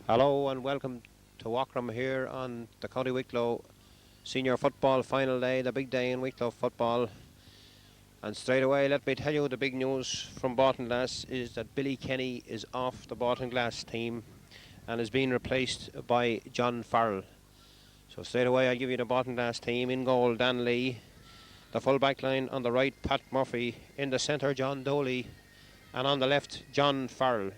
Hello and welcome to Wackram here on the County Wicklow Senior Football Final Day, the big day in Wicklow football. And straight away, let me tell you the big news from Baltinglass is that Billy Kenny is off the Baltinglass team and is being replaced by John Farrell. So straight away, I'll give you the Baltinglass team. In goal, Dan Lee. The full back line on the right, Pat Murphy. In the centre, John Doley. And on the left, John Farrell.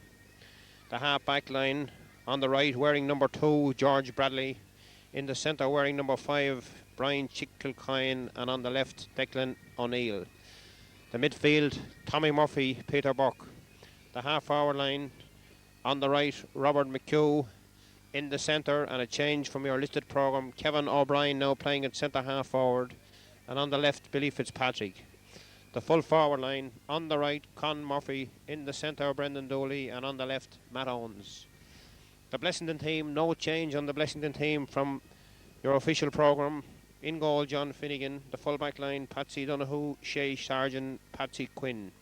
The half back line on the right, wearing number 2, George Bradley. In the centre, wearing number 5, Brian Chickelcoin. And on the left, Declan O'Neill. The midfield, Tommy Murphy, Peter Burke. The half-forward line on the right, Robert McHugh. In the centre, and a change from your listed programme, Kevin O'Brien now playing at centre half-forward. And on the left, Billy Fitzpatrick. The full forward line on the right, Con Murphy. In the centre, Brendan Dooley. And on the left, Matt Owens. The Blessington team, no change on the Blessington team from your official programme. In goal, John Finnegan. The full back line, Patsy Donoghue, Shay Sargent, Patsy Quinn.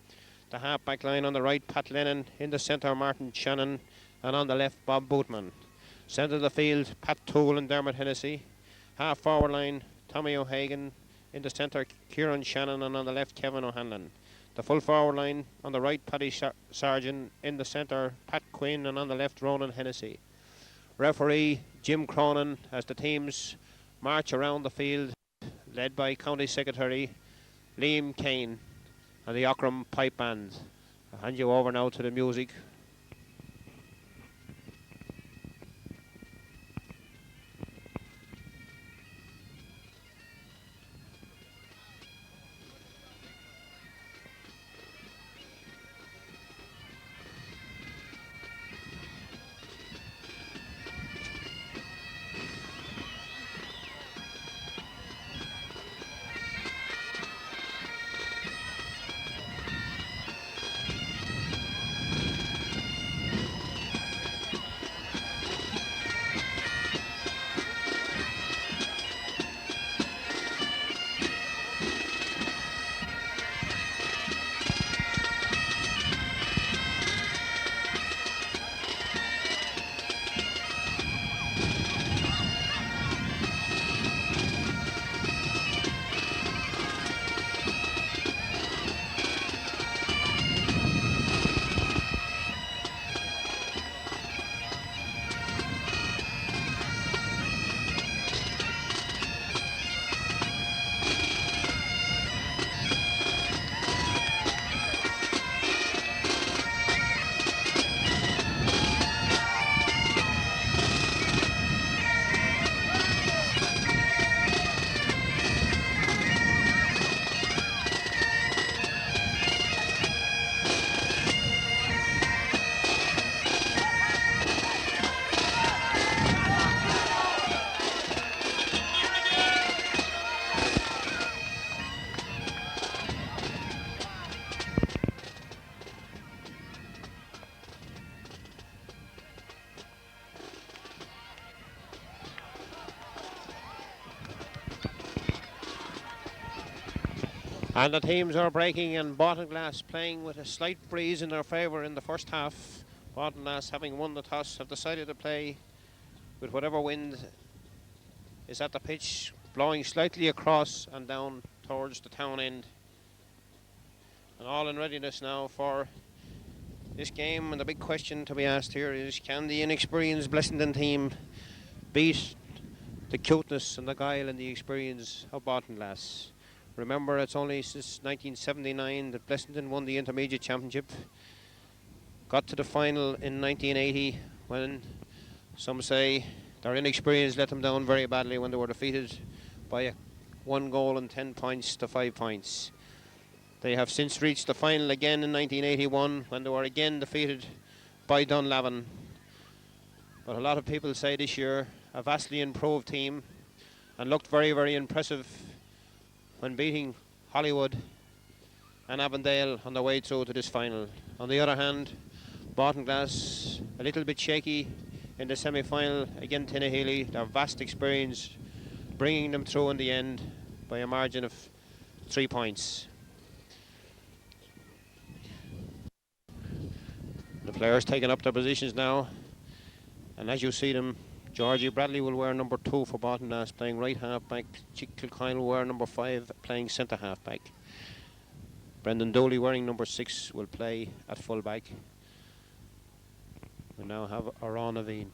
The half back line on the right, Pat Lennon. In the centre, Martin Shannon. And on the left, Bob Bootman. Centre of the field, Pat Toole and Dermot Hennessy. Half forward line, Tommy O'Hagan. In the centre, Kieran Shannon. And on the left, Kevin O'Hanlon. The full forward line on the right, Paddy Sargent. In the centre, Pat Quinn. And on the left, Ronan Hennessy. Referee Jim Cronin as the teams march around the field, led by County Secretary Liam Kane and the Ockram Pipe Band. I'll hand you over now to the music. And the teams are breaking, and Baltinglass playing with a slight breeze in their favour in the first half. Baltinglass, having won the toss, have decided to play with whatever wind is at the pitch, blowing slightly across and down towards the town end. And all in readiness now for this game. And the big question to be asked here is, can the inexperienced Blessington team beat the cuteness and the guile and the experience of Baltinglass? Remember, it's only since 1979 that Blessington won the Intermediate Championship. Got to the final in 1980 when some say their inexperience let them down very badly when they were defeated by 1 goal and 10 points to 5 points. They have since reached the final again in 1981 when they were again defeated by Dunlavin. But a lot of people say this year a vastly improved team and looked very, very impressive when beating Hollywood and Avondale on their way through to this final. On the other hand, Baltinglass a little bit shaky in the semi-final against Tinnahealy. Their vast experience bringing them through in the end by a margin of 3 points. The players taking up their positions now And as you see them, Georgie Bradley will wear number 2 for Baltinlass, playing right half back. Chick Kilcoyne will wear number 5, playing centre half back. Brendan Dooley, wearing number 6, will play at full back. We now have Aran Aveen.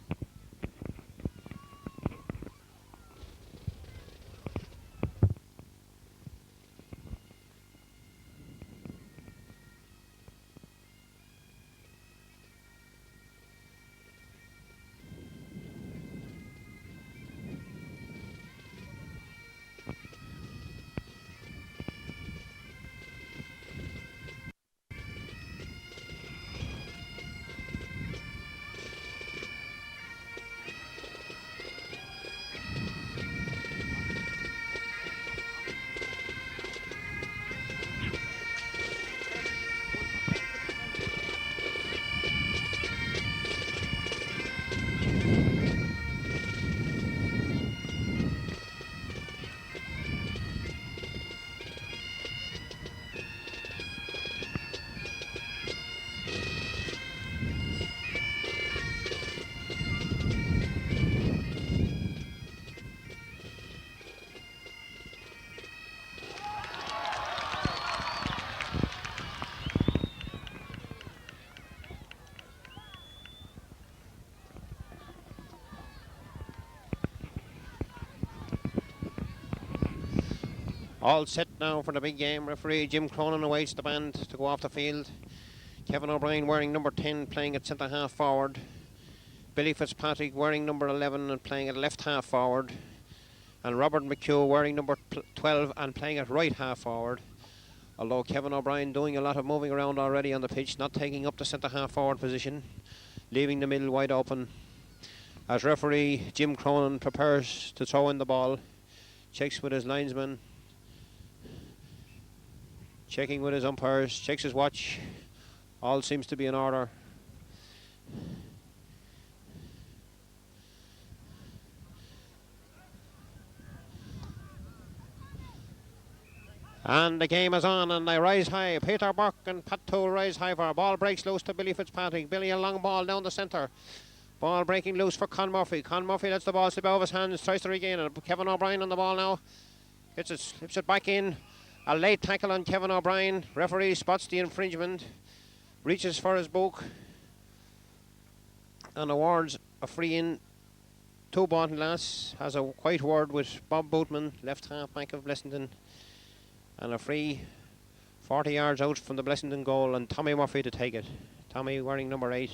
All set now for the big game. Referee Jim Cronin awaits the band to go off the field. Kevin O'Brien wearing number 10, playing at centre half forward. Billy Fitzpatrick wearing number 11 and playing at left half forward. And Robert McHugh wearing number 12 and playing at right half forward. Although Kevin O'Brien doing a lot of moving around already on the pitch, not taking up the centre half forward position, leaving the middle wide open. As referee Jim Cronin prepares to throw in the ball, checks with his linesman, checking with his umpires, checks his watch. All seems to be in order. And the game is on, and they rise high. Peter Burke and Pat Toole rise high for a ball. Breaks loose to Billy Fitzpatrick. Billy, a long ball down the centre. Ball breaking loose for Con Murphy. Con Murphy lets the ball slip out of his hands, tries to regain it. Kevin O'Brien on the ball now. Gets it, slips it back in. A late tackle on Kevin O'Brien. Referee spots the infringement. Reaches for his book. And awards a free in to Baltinlass. Has a quiet word with Bob Bootman, left half back of Blessington. And a free 40 yards out from the Blessington goal, and Tommy Murphy to take it. Tommy wearing number 8.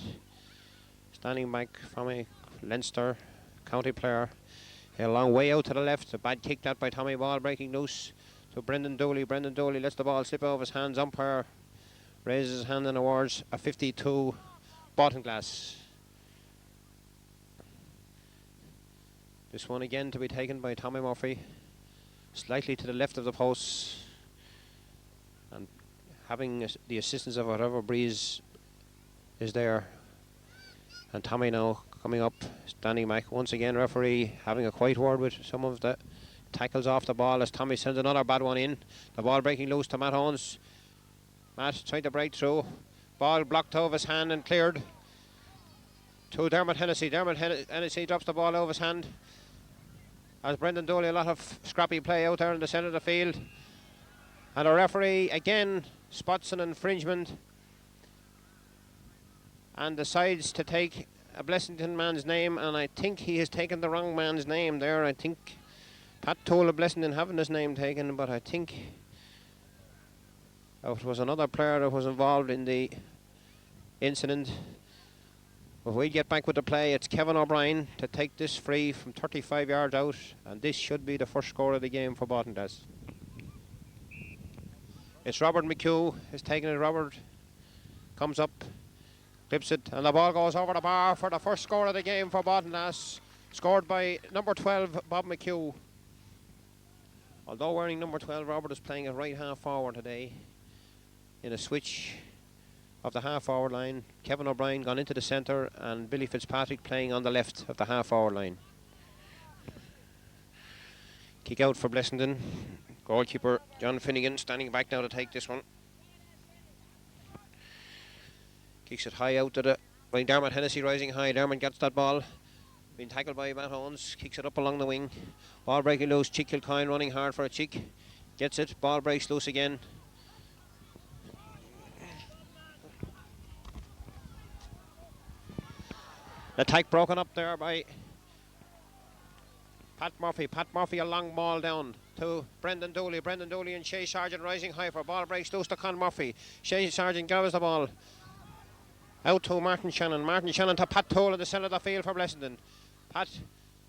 Standing back from a Leinster county player. A long way out to the left. A bad kick that by Tommy. Ball breaking loose to Brendan Dooley. Brendan Dooley lets the ball slip out of his hands. Umpire raises his hand and awards a 52 Baltinglass. This one again to be taken by Tommy Murphy. Slightly to the left of the posts. And having the assistance of whatever breeze is there. And Tommy now coming up, standing back. Once again, referee having a quiet word with some of the tackles off the ball as Tommy sends another bad one in. The ball breaking loose to Matt Owens. Matt trying to break through. Ball blocked out of his hand and cleared to Dermot Hennessy. Dermot Hennessy drops the ball out of his hand. As Brendan Dooley, a lot of scrappy play out there in the centre of the field. And a referee again spots an infringement and decides to take a Blessington man's name, and I think he has taken the wrong man's name there. I think Pat Toole of Blessington having his name taken, but I think it was another player that was involved in the incident. But we get back with the play. It's Kevin O'Brien to take this free from 35 yards out, and this should be the first score of the game for Baltinlass. It's Robert McHugh is taking it. Robert comes up, clips it, and the ball goes over the bar for the first score of the game for Baltinlass, scored by number 12 Bob McHugh. Although wearing number 12, Robert is playing at right half forward today in a switch of the half forward line. Kevin O'Brien gone into the centre and Billy Fitzpatrick playing on the left of the half forward line. Kick out for Blessington. Goalkeeper John Finnegan standing back now to take this one. Kicks it high out to the Right, Dermot Hennessy rising high. Dermot gets that ball. Been tackled by Matt Owens. Kicks it up along the wing. Ball breaking loose. Chick Kilcoyne running hard for a chick. Gets it. Ball breaks loose again. Attack broken up there by Pat Murphy. Pat Murphy, a long ball down to Brendan Dooley. Brendan Dooley and Shay Sargent rising high for ball breaks loose to Con Murphy. Shay Sargent gathers the ball. Out to Martin Shannon. Martin Shannon to Pat Toll in the centre of the field for Blessington. Pat,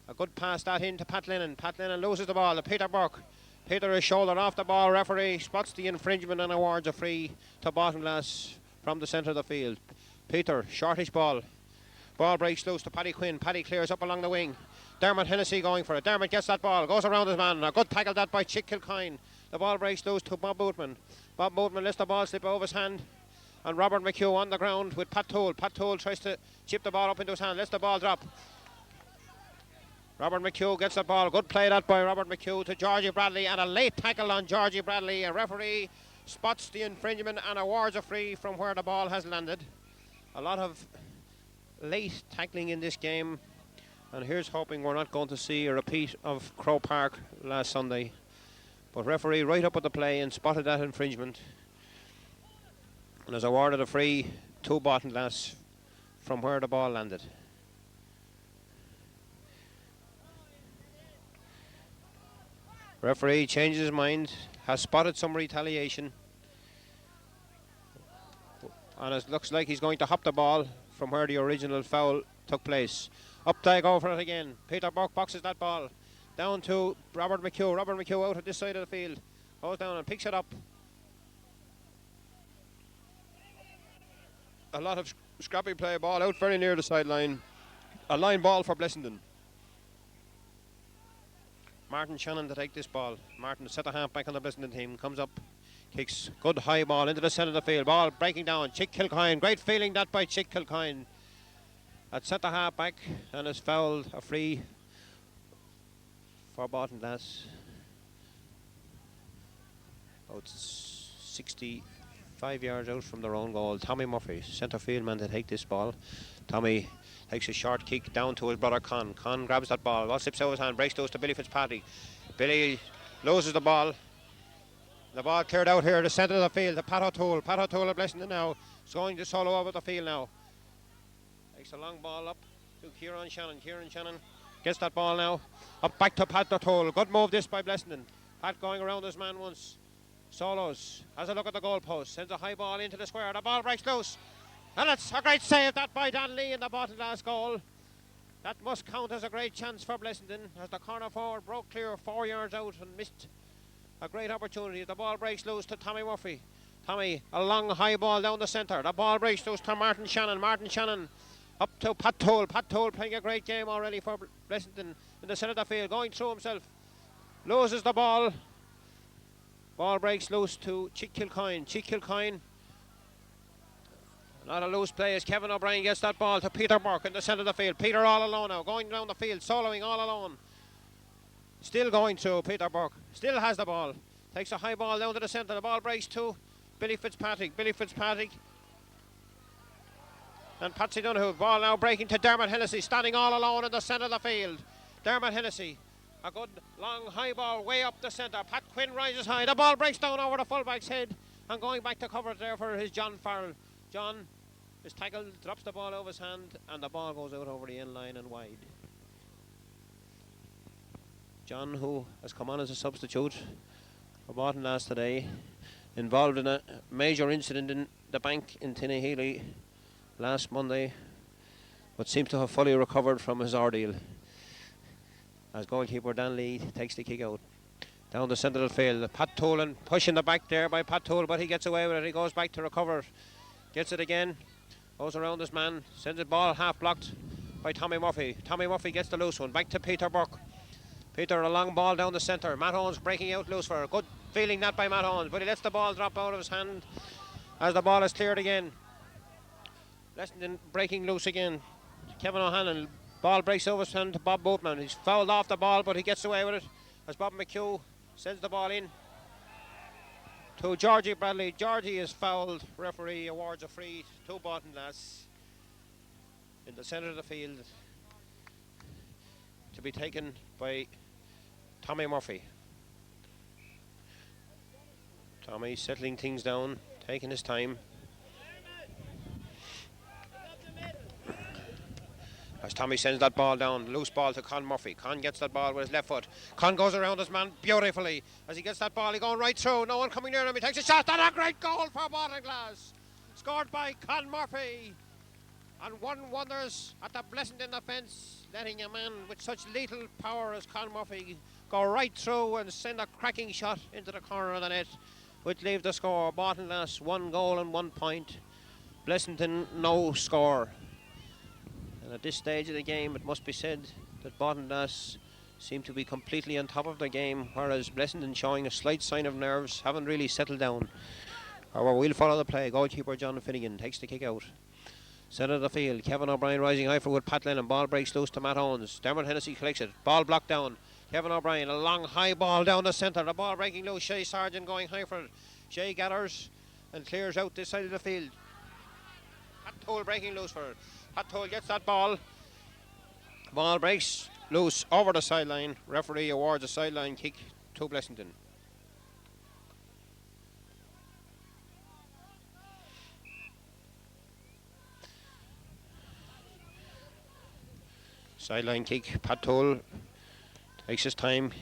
a good pass that in to Pat Lennon. Pat Lennon loses the ball to Peter Burke. Peter is shouldered off the ball. Referee spots the infringement and awards a free to Bottomglass from the centre of the field. Peter, shortish ball. Ball breaks loose to Paddy Quinn. Paddy clears up along the wing. Dermot Hennessy going for it. Dermot gets that ball. Goes around his man. A good tackle that by Chick Kilcoyne. The ball breaks loose to Bob Bootman. Bob Bootman lets the ball slip over his hand. And Robert McHugh on the ground with Pat Toll. Pat Toll tries to chip the ball up into his hand. Lets the ball drop. Robert McHugh gets the ball. Good play that by Robert McHugh to Georgie Bradley. And a late tackle on Georgie Bradley. A referee spots the infringement and awards a free from where the ball has landed. A lot of late tackling in this game, and here's hoping we're not going to see a repeat of Crow Park last Sunday. But referee right up at the play and spotted that infringement and has awarded a free to Bottomglass from where the ball landed. Referee changes his mind, has spotted some retaliation, and it looks like he's going to hop the ball from where the original foul took place. Up they go for it again. Peter Burke boxes that ball down to Robert McHugh. Robert McHugh out at this side of the field. Goes down and picks it up. A lot of scrappy play. Ball out very near the sideline. A line ball for Blessington. Martin Shannon to take this ball. Martin, set the half back on the Blessington team. Comes up. Kicks good high ball into the centre of the field. Ball breaking down. Chick Kilcoyne. Great feeling that by Chick Kilcoyne. At centre half back and has fouled a free for Bottomglass. About 65 yards out from their own goal. Tommy Murphy, centre field man to take this ball. Tommy takes a short kick down to his brother Con. Con grabs that ball. Ball slips out of his hand. Breaks those to Billy Fitzpatrick. Billy loses the ball. The ball cleared out here, the centre of the field, to Pat O'Toole. Pat O'Toole of Blessington now. It's going to solo over the field now. Takes a long ball up to Kieran Shannon. Kieran Shannon gets that ball now. Up back to Pat O'Toole. Good move this by Blessington. Pat going around his man once. Solos. Has a look at the goalpost. Sends a high ball into the square. The ball breaks loose. And it's a great save that by Dan Lee in the Bottomglass goal. That must count as a great chance for Blessington as the corner forward broke clear 4 yards out and missed a great opportunity. The ball breaks loose to Tommy Murphy. Tommy, a long high ball down the centre. The ball breaks loose to Martin Shannon. Martin Shannon up to Pat Toll. Pat Toll playing a great game already for Blessington in the centre of the field. Going through himself. Loses the ball. Ball breaks loose to Chick Kilcoyne. Chick Kilcoyne. Not a loose play as Kevin O'Brien gets that ball to Peter Burke in the centre of the field. Peter all alone now. Going down the field. Soloing all alone. Still going through Peter Burke. Still has the ball. Takes a high ball down to the centre. The ball breaks to Billy Fitzpatrick. Billy Fitzpatrick. And Patsy Donoghue. Ball now breaking to Dermot Hennessy. Standing all alone in the centre of the field. Dermot Hennessy. A good long high ball way up the centre. Pat Quinn rises high. The ball breaks down over the fullback's head. And going back to cover there for his John Farrell. John is tackled. Drops the ball over his hand. And the ball goes out over the end line and wide. John, who has come on as a substitute for Bottomglass today, involved in a major incident in the bank in Tinnahealy last Monday, but seems to have fully recovered from his ordeal as goalkeeper Dan Lee takes the kick out. Down the centre of the field, Pat Tolan pushing the back there by Pat Tolan, but he gets away with it. He goes back to recover, gets it again, goes around his man, sends the ball half blocked by Tommy Murphy. Tommy Murphy gets the loose one, back to Peter Burke. Peter, a long ball down the centre. Matt Owens breaking out loose for a good feeling that by Matt Owens, but he lets the ball drop out of his hand as the ball is cleared again. Blessington breaking loose again. Kevin O'Hanlon, ball breaks over his hand to Bob Boatman. He's fouled off the ball, but he gets away with it as Bob McHugh sends the ball in to Georgie Bradley. Georgie is fouled. Referee awards a free to Bottomglass. in the centre of the field to be taken by Tommy Murphy. Tommy settling things down, taking his time. As Tommy sends that ball down, loose ball to Con Murphy. Con gets that ball with his left foot. Con goes around his man beautifully. As he gets that ball, he going right through. No one coming near him. He takes a shot. And a great goal for Baltinglass. Scored by Con Murphy. And one wonders at the Blessington defence, letting a man with such lethal power as Con Murphy go right through and send a cracking shot into the corner of the net, which leaves the score. Baltinglass 1 goal and 1 point. Blessington no score. And at this stage of the game, it must be said that Baltinglass seem to be completely on top of the game, whereas Blessington, showing a slight sign of nerves, haven't really settled down. However, we'll follow the play. Goalkeeper John Finnegan takes the kick out. Centre of the field, Kevin O'Brien rising high for with Pat Lennon. Ball breaks loose to Matt Owens. Dermot Hennessy collects it. Ball blocked down. Kevin O'Brien, a long high ball down the centre. The ball breaking loose. Shay Sargent going high for it. Shay gathers and clears out this side of the field. Pat Toll breaking loose for it. Pat Toll gets that ball. Ball breaks loose over the sideline. Referee awards a sideline kick to Blessington. Sideline kick. Pat Toll takes his time,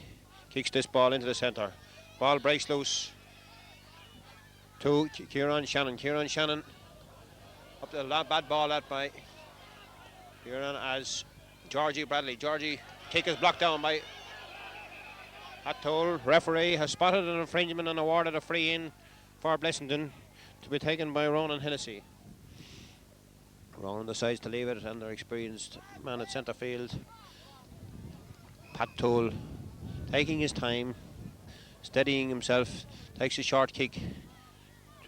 kicks this ball into the centre. Ball breaks loose to Kieran Shannon. Kieran Shannon up to the bad ball out by Kieran as Georgie Bradley. Georgie kick is blocked down by Pat Toll. Referee has spotted an infringement and awarded a free in for Blessington to be taken by Ronan Hennessy. Ronan decides to leave it, and their experienced man at centre field, Pat Toll, taking his time, steadying himself, takes a short kick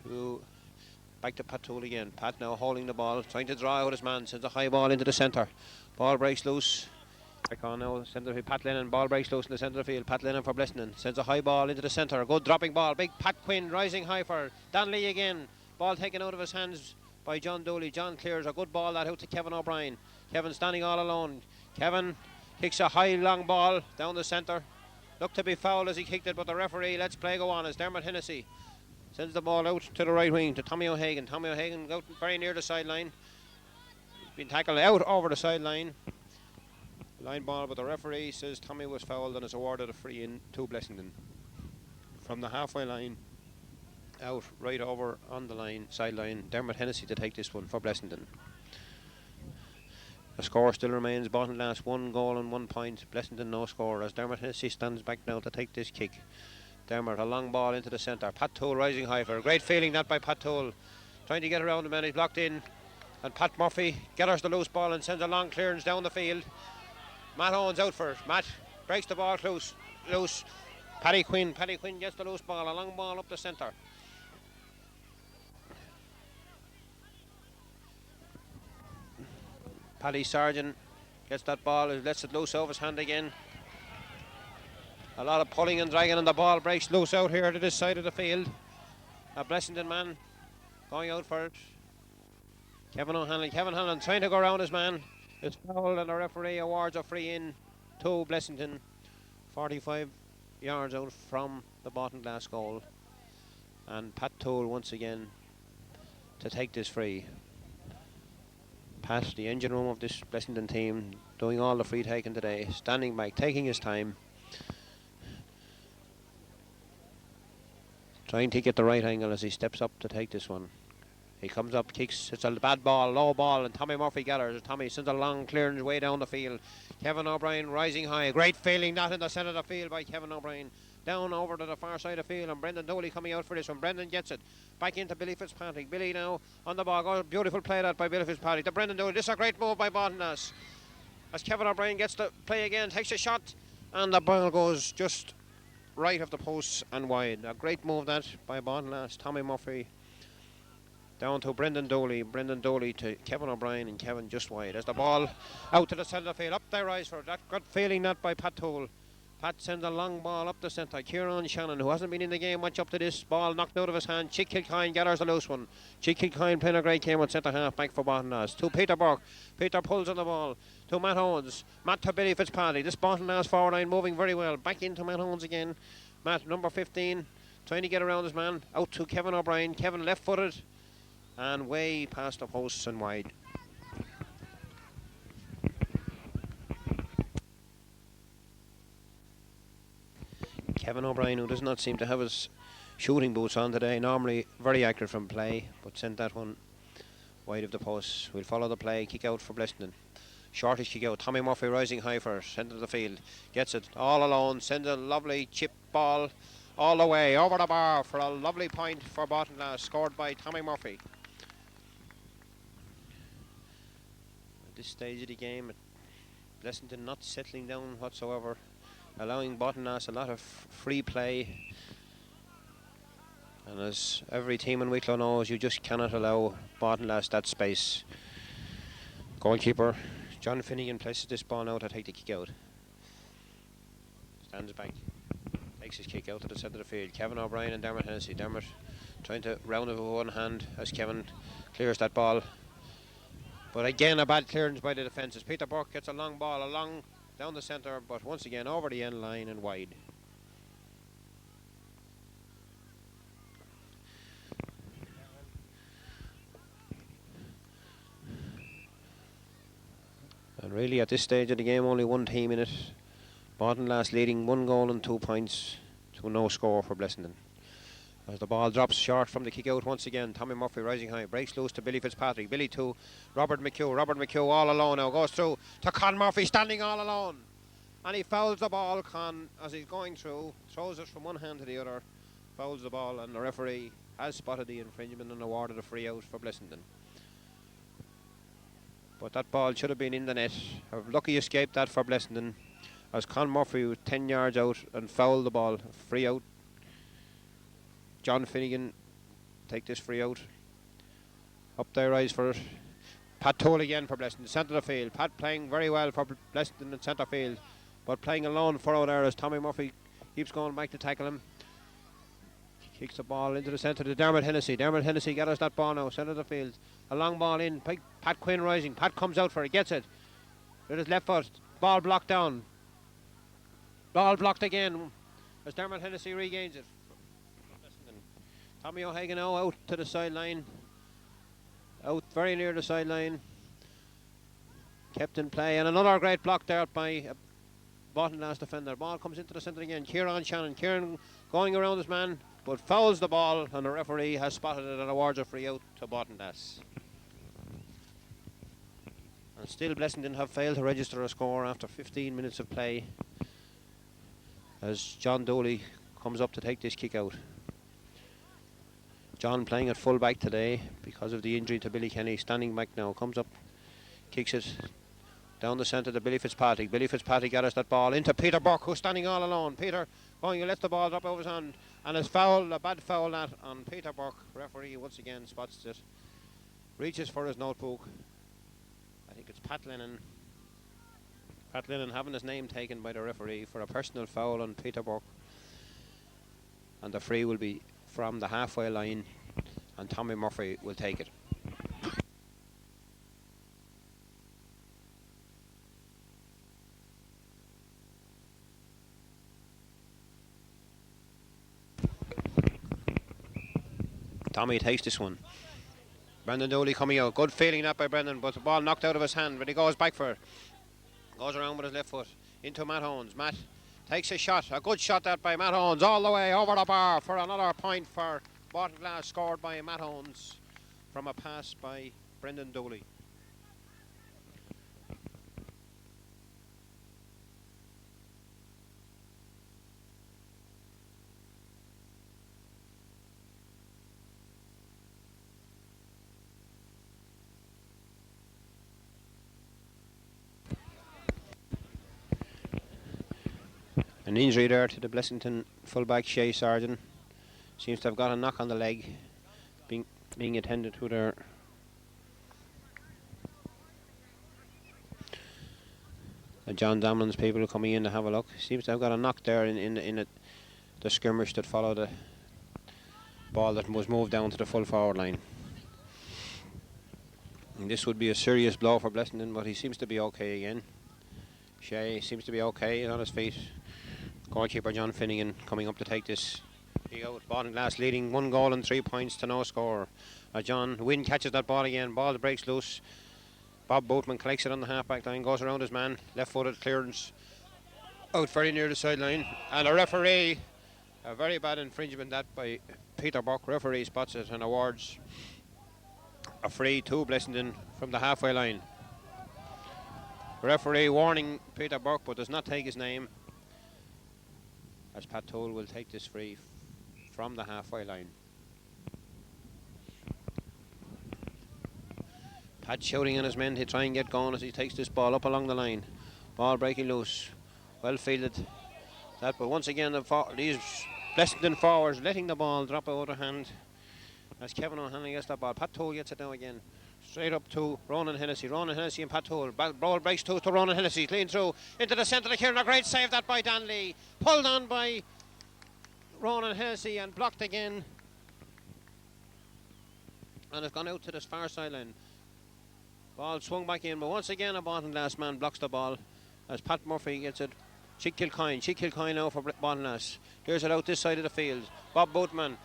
to back to Pat Toll again. Pat now holding the ball, trying to draw out his man, sends a high ball into the centre. Ball breaks loose. Back on now, centre field. Pat Lennon, ball breaks loose in the centre of the field. Pat Lennon for Blessington, sends a high ball into the centre. Good dropping ball. Big Pat Quinn rising high for Danley again. Ball taken out of his hands by John Dooley. John clears a good ball that out to Kevin O'Brien. Kevin standing all alone. Kevin kicks a high long ball down the centre. Looked to be foul as he kicked it, but the referee lets play go on as Dermot Hennessy sends the ball out to the right wing to Tommy O'Hagan. Tommy O'Hagan out very near the sideline. He's been tackled out over the sideline. Line ball, but the referee says Tommy was fouled and is awarded a free in to Blessington. From the halfway line out right over on the line, sideline, Dermot Hennessy to take this one for Blessington. The score still remains Baltinglass 1 goal and 1 point. Blessington no score as Dermot Hennessy stands back now to take this kick. Dermot, a long ball into the centre. Pat Toll rising high for a great feeling that by Pat Toll. Trying to get around the man, he's blocked in. And Pat Murphy gathers the loose ball and sends a long clearance down the field. Matt Owens out for it. Matt breaks the ball loose. Paddy Quinn gets the loose ball, a long ball up the centre. Paddy Sargent gets that ball, lets it loose over his hand again. A lot of pulling and dragging, and the ball breaks loose out here to this side of the field. A Blessington man going out for it. Kevin O'Hanlon trying to go around his man. It's fouled and the referee awards a free in to Blessington. 45 yards out from the Baltinglass goal. And Pat Toll once again to take this free. Pat, the engine room of this Blessington team, doing all the free taking today, standing back, taking his time, trying to get the right angle as he steps up to take this one. He comes up, kicks, it's a bad ball, low ball, and Tommy Murphy gathers. Tommy sends a long clearance way down the field. Kevin O'Brien rising high, great feeling that in the centre of the field by Kevin O'Brien. Down over to the far side of the field, and Brendan Dooley coming out for this one. Brendan gets it back into Billy Fitzpatrick. Billy now on the ball. Oh, beautiful play that by Billy Fitzpatrick. To Brendan Dooley. This is a great move by Baltinglass. As Kevin O'Brien gets to play again, takes a shot, and the ball goes just right of the posts and wide. A great move that by Baltinglass. Tommy Murphy down to Brendan Dooley. Brendan Dooley to Kevin O'Brien, and Kevin just wide. As the ball out to the centre of the field, up there rise for it. That good feeling that by Pat Toll. Pat sends a long ball up the centre. Kieran Shannon, who hasn't been in the game much up to this, ball knocked out of his hand. Chick Kilcoyne gathers a loose one. Chick Kilcoyne playing a great game on centre half back for Bottomlass. To Peter Burke. Peter pulls on the ball. To Matt Owens. Matt to Billy Fitzpatrick. This Bottomlass forward line moving very well. Back into Matt Owens again. Matt, number 15, trying to get around his man. Out to Kevin O'Brien. Kevin left footed and way past the posts and wide. Kevin O'Brien, who does not seem to have his shooting boots on today, normally very accurate from play, but sent that one wide of the post. We'll follow the play, kick out for Blessington. Shortish kick out, Tommy Murphy rising high for centre of the field, gets it all alone, sends a lovely chip ball all the way over the bar for a lovely point for Bottomlass, scored by Tommy Murphy. At this stage of the game, Blessington not settling down whatsoever, allowing Bottomlass a lot of free play, and as every team in Wicklow knows, you just cannot allow Bottomlass that space. Goalkeeper John Finnegan places this ball now to take the kick out. Stands back, takes his kick out to the centre of the field. Kevin O'Brien and Dermot Hennessy. Dermot trying to round it with one hand as Kevin clears that ball, but again a bad clearance by the defences. Peter Burke gets a long ball along down the centre, but once again over the end line and wide. And really at this stage of the game, only one team in it. Bottomlass leading 1 goal and 2 points to no score for Blessington. As the ball drops short from the kick out once again, Tommy Murphy rising high, breaks loose to Billy Fitzpatrick. Billy to Robert McHugh. Robert McHugh all alone now, goes through to Con Murphy, standing all alone. And he fouls the ball, Con, as he's going through, throws it from one hand to the other, fouls the ball, and the referee has spotted the infringement and awarded a free out for Blessington. But that ball should have been in the net. A lucky escape that for Blessington, as Con Murphy was 10 yards out and fouled the ball. Free out. John Finnegan take this free out. Up there rise for it. Pat Toll again for Blessington, centre of the field. Pat playing very well for Blessington in centre field, but playing alone furrow there as Tommy Murphy keeps going back to tackle him. Kicks the ball into the centre to Dermot Hennessy. Dermot Hennessy gathers that ball now, centre of the field. A long ball in. Pat Quinn rising. Pat comes out for it, gets it. With his left foot. Ball blocked down. Ball blocked again as Dermot Hennessy regains it. Tommy O'Hagan now out to the sideline. Out very near the sideline. Kept in play. And another great block there by a Bottomlass defender. Ball comes into the centre again. Kieran Shannon. Kieran going around his man, but fouls the ball, and the referee has spotted it and awards a free out to Bottomlass. And still Blessington have failed to register a score after 15 minutes of play, as John Dooley comes up to take this kick out. John playing at full back today because of the injury to Billy Kenny, standing back now, comes up, kicks it down the centre to Billy Fitzpatrick. Billy Fitzpatrick gathers that ball into Peter Burke, who's standing all alone. Peter going, he lets the ball drop over his hand, and his foul, a bad foul that on Peter Burke. Referee once again spots it, reaches for his notebook. I think it's Pat Lennon. Pat Lennon having his name taken by the referee for a personal foul on Peter Burke, and the free will be from the halfway line, and Tommy Murphy will take it. Tommy takes this one. Brendan Dooley coming out. Good feeling that by Brendan, but the ball knocked out of his hand, but he goes back for it. Goes around with his left foot into Matt Owens. Matt takes a shot, a good shot that by Matt Owens, all the way over the bar for another point for Bottomlass, scored by Matt Owens from a pass by Brendan Dooley. An injury there to the Blessington fullback, Shay Sargent. Seems to have got a knock on the leg, being attended to there. John Damlin's people coming in to have a look. Seems to have got a knock there in the skirmish that followed the ball that was moved down to the full forward line. And this would be a serious blow for Blessington, but he seems to be okay again. Shea seems to be okay on his feet. Goalkeeper John Finnegan coming up to take this. Baltinglass leading 1 goal and 3 points to no score. John Wynn catches that ball again. Ball breaks loose. Bob Boatman collects it on the half-back line, goes around his man. Left-footed clearance out very near the sideline. And a referee, a very bad infringement that by Peter Burke. Referee spots it and awards a free to Blessington from the halfway line. Referee warning Peter Burke, but does not take his name, as Pat Toole will take this free from the halfway line. Pat shouting on his men to try and get going as he takes this ball up along the line. Ball breaking loose. Well fielded. But once again these Blessington forwards letting the ball drop out of hand as Kevin O'Hanlon gets that ball. Pat Toole gets it now again. Straight up to Ronan Hennessy. Ronan Hennessy and Pat Toole. Ball breaks to Ronan Hennessy. Clean through into the centre of Kieran. A great save that by Dan Lee. Pulled on by Ronan Hennessy and blocked again. And it's gone out to this far sideline. Ball swung back in, but once again a Baltinglass man blocks the ball as Pat Murphy gets it. Chick Kilcoyne now for Baltinglass. Clears it out this side of the field. Bob Boatman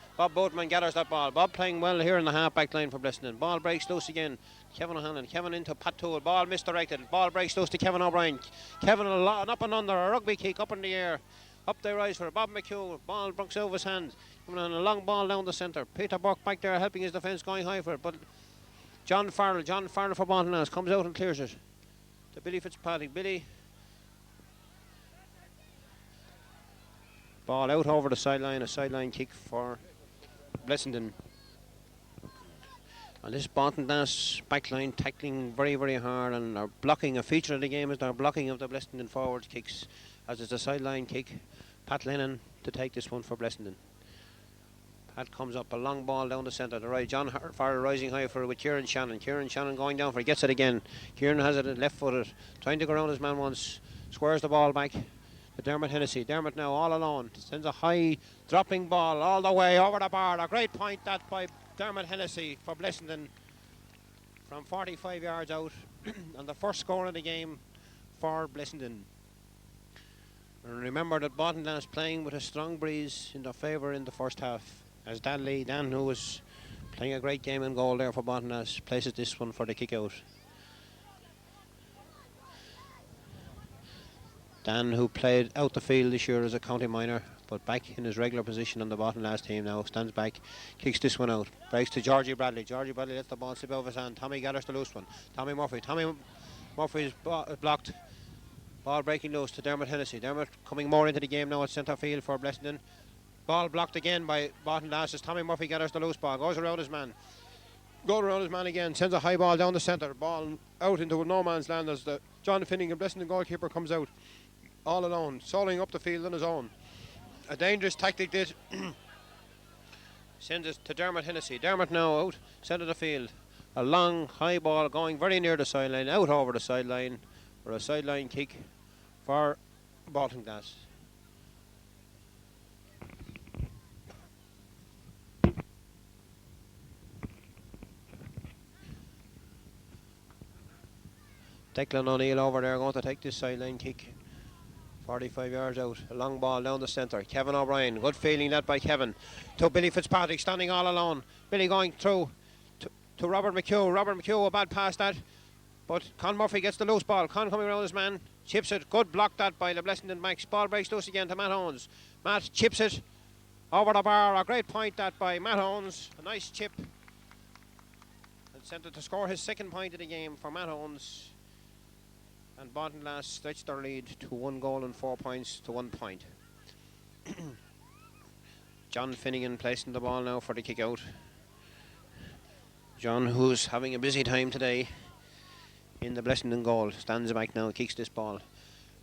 gathers that ball. Bob playing well here in the half-back line for Blessington. Ball breaks loose again. Kevin O'Hanlon. Kevin into Pat Toole. Ball misdirected. Ball breaks loose to Kevin O'Brien. Kevin up and under. A rugby kick up in the air. Up they rise for Bob McHugh. Ball brooks over his hand. Coming on a long ball down the centre. Peter Burke back there helping his defence, going high for it. But John Farrell for Baltinglass comes out and clears it to Billy Fitzpatrick. Billy. Ball out over the sideline, a sideline kick for Blessington. And this Baltinglass backline tackling very, very hard, and are blocking. A feature of the game is their blocking of the Blessington forward kicks, as it's a sideline kick. Pat Lennon to take this one for Blessington. Pat comes up, a long ball down the centre, the right. John Farrell rising high for it with Kieran Shannon. Kieran Shannon going down for it, gets it again. Kieran has it left-footed, trying to go around his man once, squares the ball back to Dermot Hennessy. Dermot now all alone, sends a high dropping ball all the way over the bar. A great point that by Dermot Hennessy for Blessington from 45 yards out and the first score of the game for Blessington. And remember that Baltinglass playing with a strong breeze in their favour in the first half, as Dan Lee, who was playing a great game in goal there for Baltinglass, places this one for the kick out. Dan, who played out the field this year as a county minor, but back in his regular position on the Baltinglass team now, stands back, kicks this one out, breaks to Georgie Bradley. Georgie Bradley lets the ball slip out of his hand. Tommy gathers the loose one. Tommy Murphy is blocked. Ball breaking loose to Dermot Hennessy. Dermot coming more into the game now at centre field for Blessington. Ball blocked again by Baltinglass as Tommy Murphy gathers the loose ball, goes around his man. Again, sends a high ball down the centre. Ball out into no man's land as the John Finnegan, Blessington goalkeeper, comes out all alone, soloing up the field on his own. A dangerous tactic this. Sends it to Dermot Hennessy. Dermot now out, centre of the field. A long high ball going very near the sideline, out over the sideline for a sideline kick for Baltinglass. Declan O'Neill over there going to take this sideline kick. 45 yards out, a long ball down the centre. Kevin O'Brien, good feeling that by Kevin. To Billy Fitzpatrick, standing all alone. Billy going through to Robert McHugh. Robert McHugh, a bad pass that. But Con Murphy gets the loose ball. Con coming around his man, chips it. Good block that by the Blessington Max. Ball breaks loose again to Matt Owens. Matt chips it over the bar. A great point that by Matt Owens. A nice chip. And sent it to score his second point of the game for Matt Owens. And Baltinglass stretched their lead to 1 goal and 4 points to 1 point. John Finnegan placing the ball now for the kick out. John, who's having a busy time today in the Blessington goal, stands back now, kicks this ball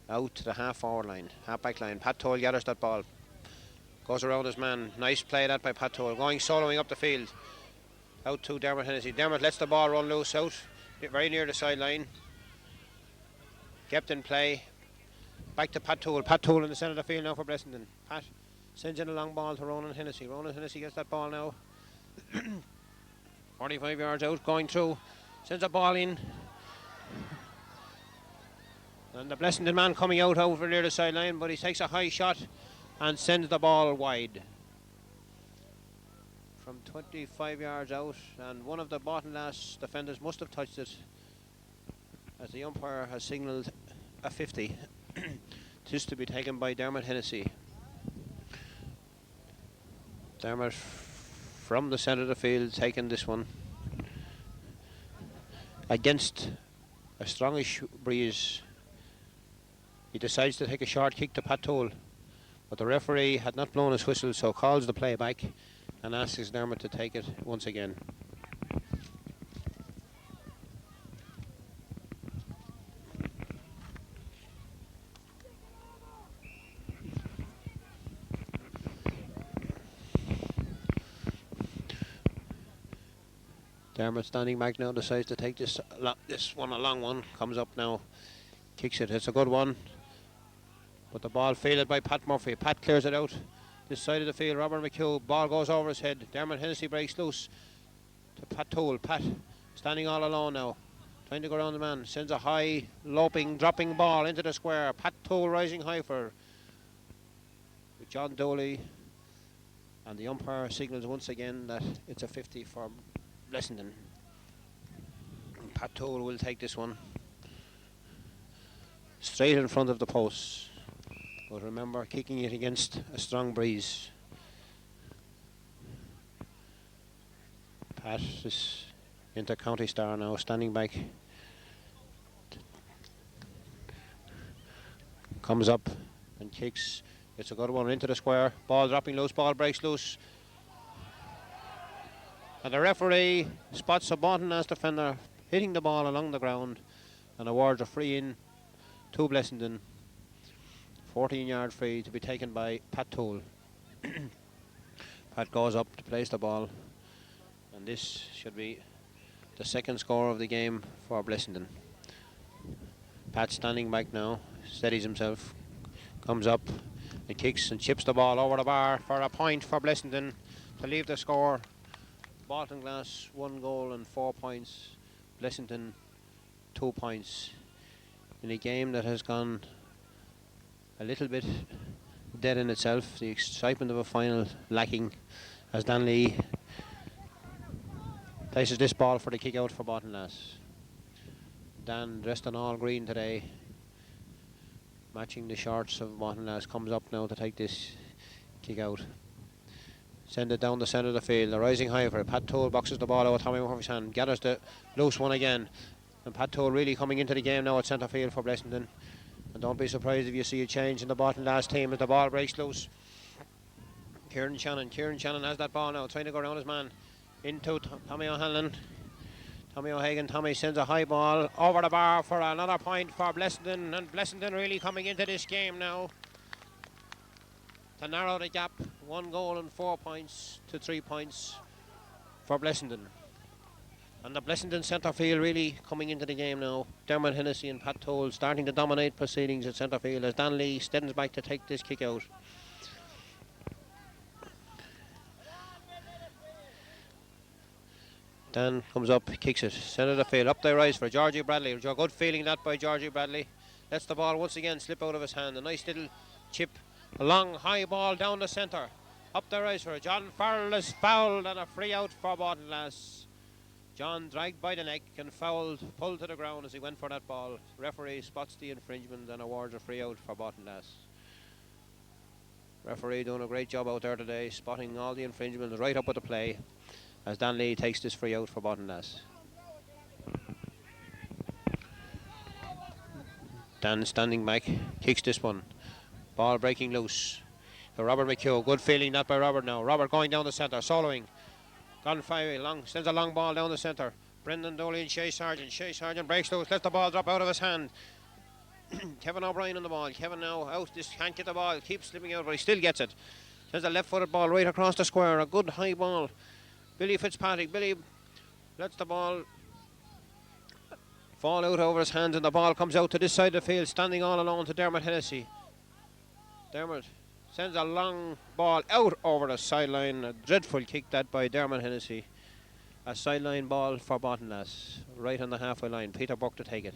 out to the half-forward line, half-back line. Pat Toole gathers that ball, goes around his man. Nice play that by Pat Toole, going soloing up the field. Out to Dermot Hennessy. Dermot lets the ball run loose out, very near the sideline. Kept in play Back to Pat Toole. Pat Toole in the centre of the field now for Blessington. Pat sends in a long ball to Ronan Hennessy. Ronan Hennessy gets that ball now. 45 yards out, going through. Sends a ball in. And the Blessington man coming out over near the sideline, but he takes a high shot and sends the ball wide. From 25 yards out, and one of the Baltinlass defenders must have touched it, as the umpire has signalled a 50. Just to be taken by Dermot Hennessy. Dermot from the centre of the field taking this one against a strongish breeze. He decides to take a short kick to Pat Toole, but the referee had not blown his whistle, so calls the play back and asks Dermot to take it once again. Dermot standing back now, decides to take this one, a long one, comes up now, kicks it. It's a good one, but the ball fielded by Pat Murphy. Pat clears it out this side of the field. Robert McHugh, ball goes over his head. Dermot Hennessy breaks loose to Pat Toole. Pat standing all alone now, trying to go around the man, sends a high loping dropping ball into the square. Pat Toole rising high for with John Dooley, and the umpire signals once again that it's a 50 for Blessington. Pat Toole will take this one straight in front of the post, but remember, kicking it against a strong breeze. Pat is into County Star now, standing back, comes up and kicks. It's a good one into the square. Ball dropping loose, ball breaks loose, and the referee spots a Baltinlass defender hitting the ball along the ground and awards a free in to Blessington. 14-yard free to be taken by Pat Toole. Pat goes up to place the ball, and this should be the second score of the game for Blessington. Pat standing back now, steadies himself, comes up and kicks and chips the ball over the bar for a point for Blessington to leave the score. Baltinglass 1 goal and 4 points, Blessington 2 points, in a game that has gone a little bit dead in itself. The excitement of a final lacking, as Dan Lee places this ball for the kick out for Baltinglass. Dan, dressed in all green today, matching the shorts of Baltinglass, comes up now to take this kick out. Send it down the centre of the field. The rising high for it. Pat Toole boxes the ball out with Tommy Murphy's hand. Gathers the loose one again. And Pat Toole really coming into the game now at centre field for Blessington. And don't be surprised if you see a change in the Baltinglass team as the ball breaks loose. Kieran Shannon has that ball now, trying to go around his man. Into Tommy O'Hanlon. Tommy O'Hagan. Tommy sends a high ball over the bar for another point for Blessington. And Blessington really coming into this game now to narrow the gap. 1 goal and 4 points to 3 points for Blessington. And the Blessington centre field really coming into the game now. Dermot Hennessy and Pat Toole starting to dominate proceedings at centre field as Dan Lee steadies back to take this kick out. Dan comes up, kicks it, centre of the field, up the rise for Georgie Bradley. A good feeling that by Georgie Bradley. Lets the ball once again slip out of his hand. A nice little chip, a long high ball down the centre. Up the rise for John Farrell is fouled and a free out for Baltinglass. John dragged by the neck and fouled, pulled to the ground as he went for that ball. Referee spots the infringement and awards a free out for Baltinglass. Referee doing a great job out there today, spotting all the infringements right up with the play as Dan Lee takes this free out for Baltinglass. Dan standing back, kicks this one. Ball breaking loose for Robert McHugh. Good feeling that by Robert now. Robert going down the centre, soloing. Gone 5 long, sends a long ball down the centre. Brendan Dooley and Shay Sargent. Shay Sargent breaks loose, lets the ball drop out of his hand. Kevin O'Brien on the ball. Kevin now out, just can't get the ball, keeps slipping out, but he still gets it. Sends a left-footed ball right across the square. A good high ball. Billy Fitzpatrick. Billy lets the ball fall out over his hands and the ball comes out to this side of the field, standing all alone to Dermot Hennessy. Dermot sends a long ball out over the sideline. A dreadful kick that by Dermot Hennessy. A sideline ball for Baltinlass, right on the halfway line. Peter Buck to take it.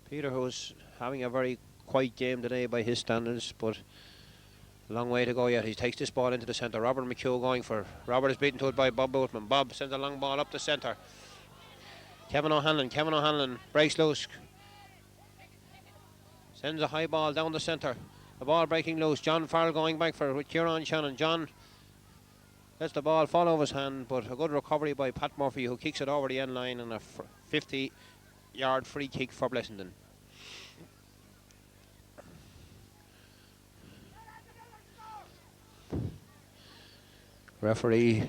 Peter, who's having a very quiet game today by his standards, but a long way to go yet. He takes this ball into the centre. Robert McHugh going for. Robert is beaten to it by Bob Boatman. Bob sends a long ball up the centre. Kevin O'Hanlon. Kevin O'Hanlon breaks loose. Sends a high ball down the centre. The ball breaking loose. John Farrell going back for it with Kieran Shannon. John lets the ball fall over his hand, but a good recovery by Pat Murphy, who kicks it over the end line, and a 50-yard free kick for Blessington. Referee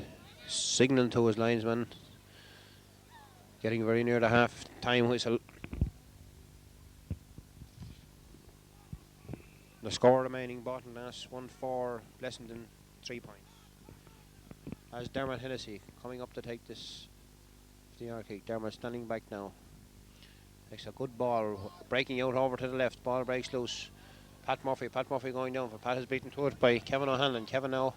signalling to his linesman, getting very near the half-time whistle. The score remaining, Baltinlass 1-4, Blessington 3 points. As Dermot Hennessy coming up to take this 50-yard kick. Dermot standing back now. Takes a good ball, breaking out over to the left. Ball breaks loose. Pat Murphy going down for Pat is beaten to it by Kevin O'Hanlon. Kevin now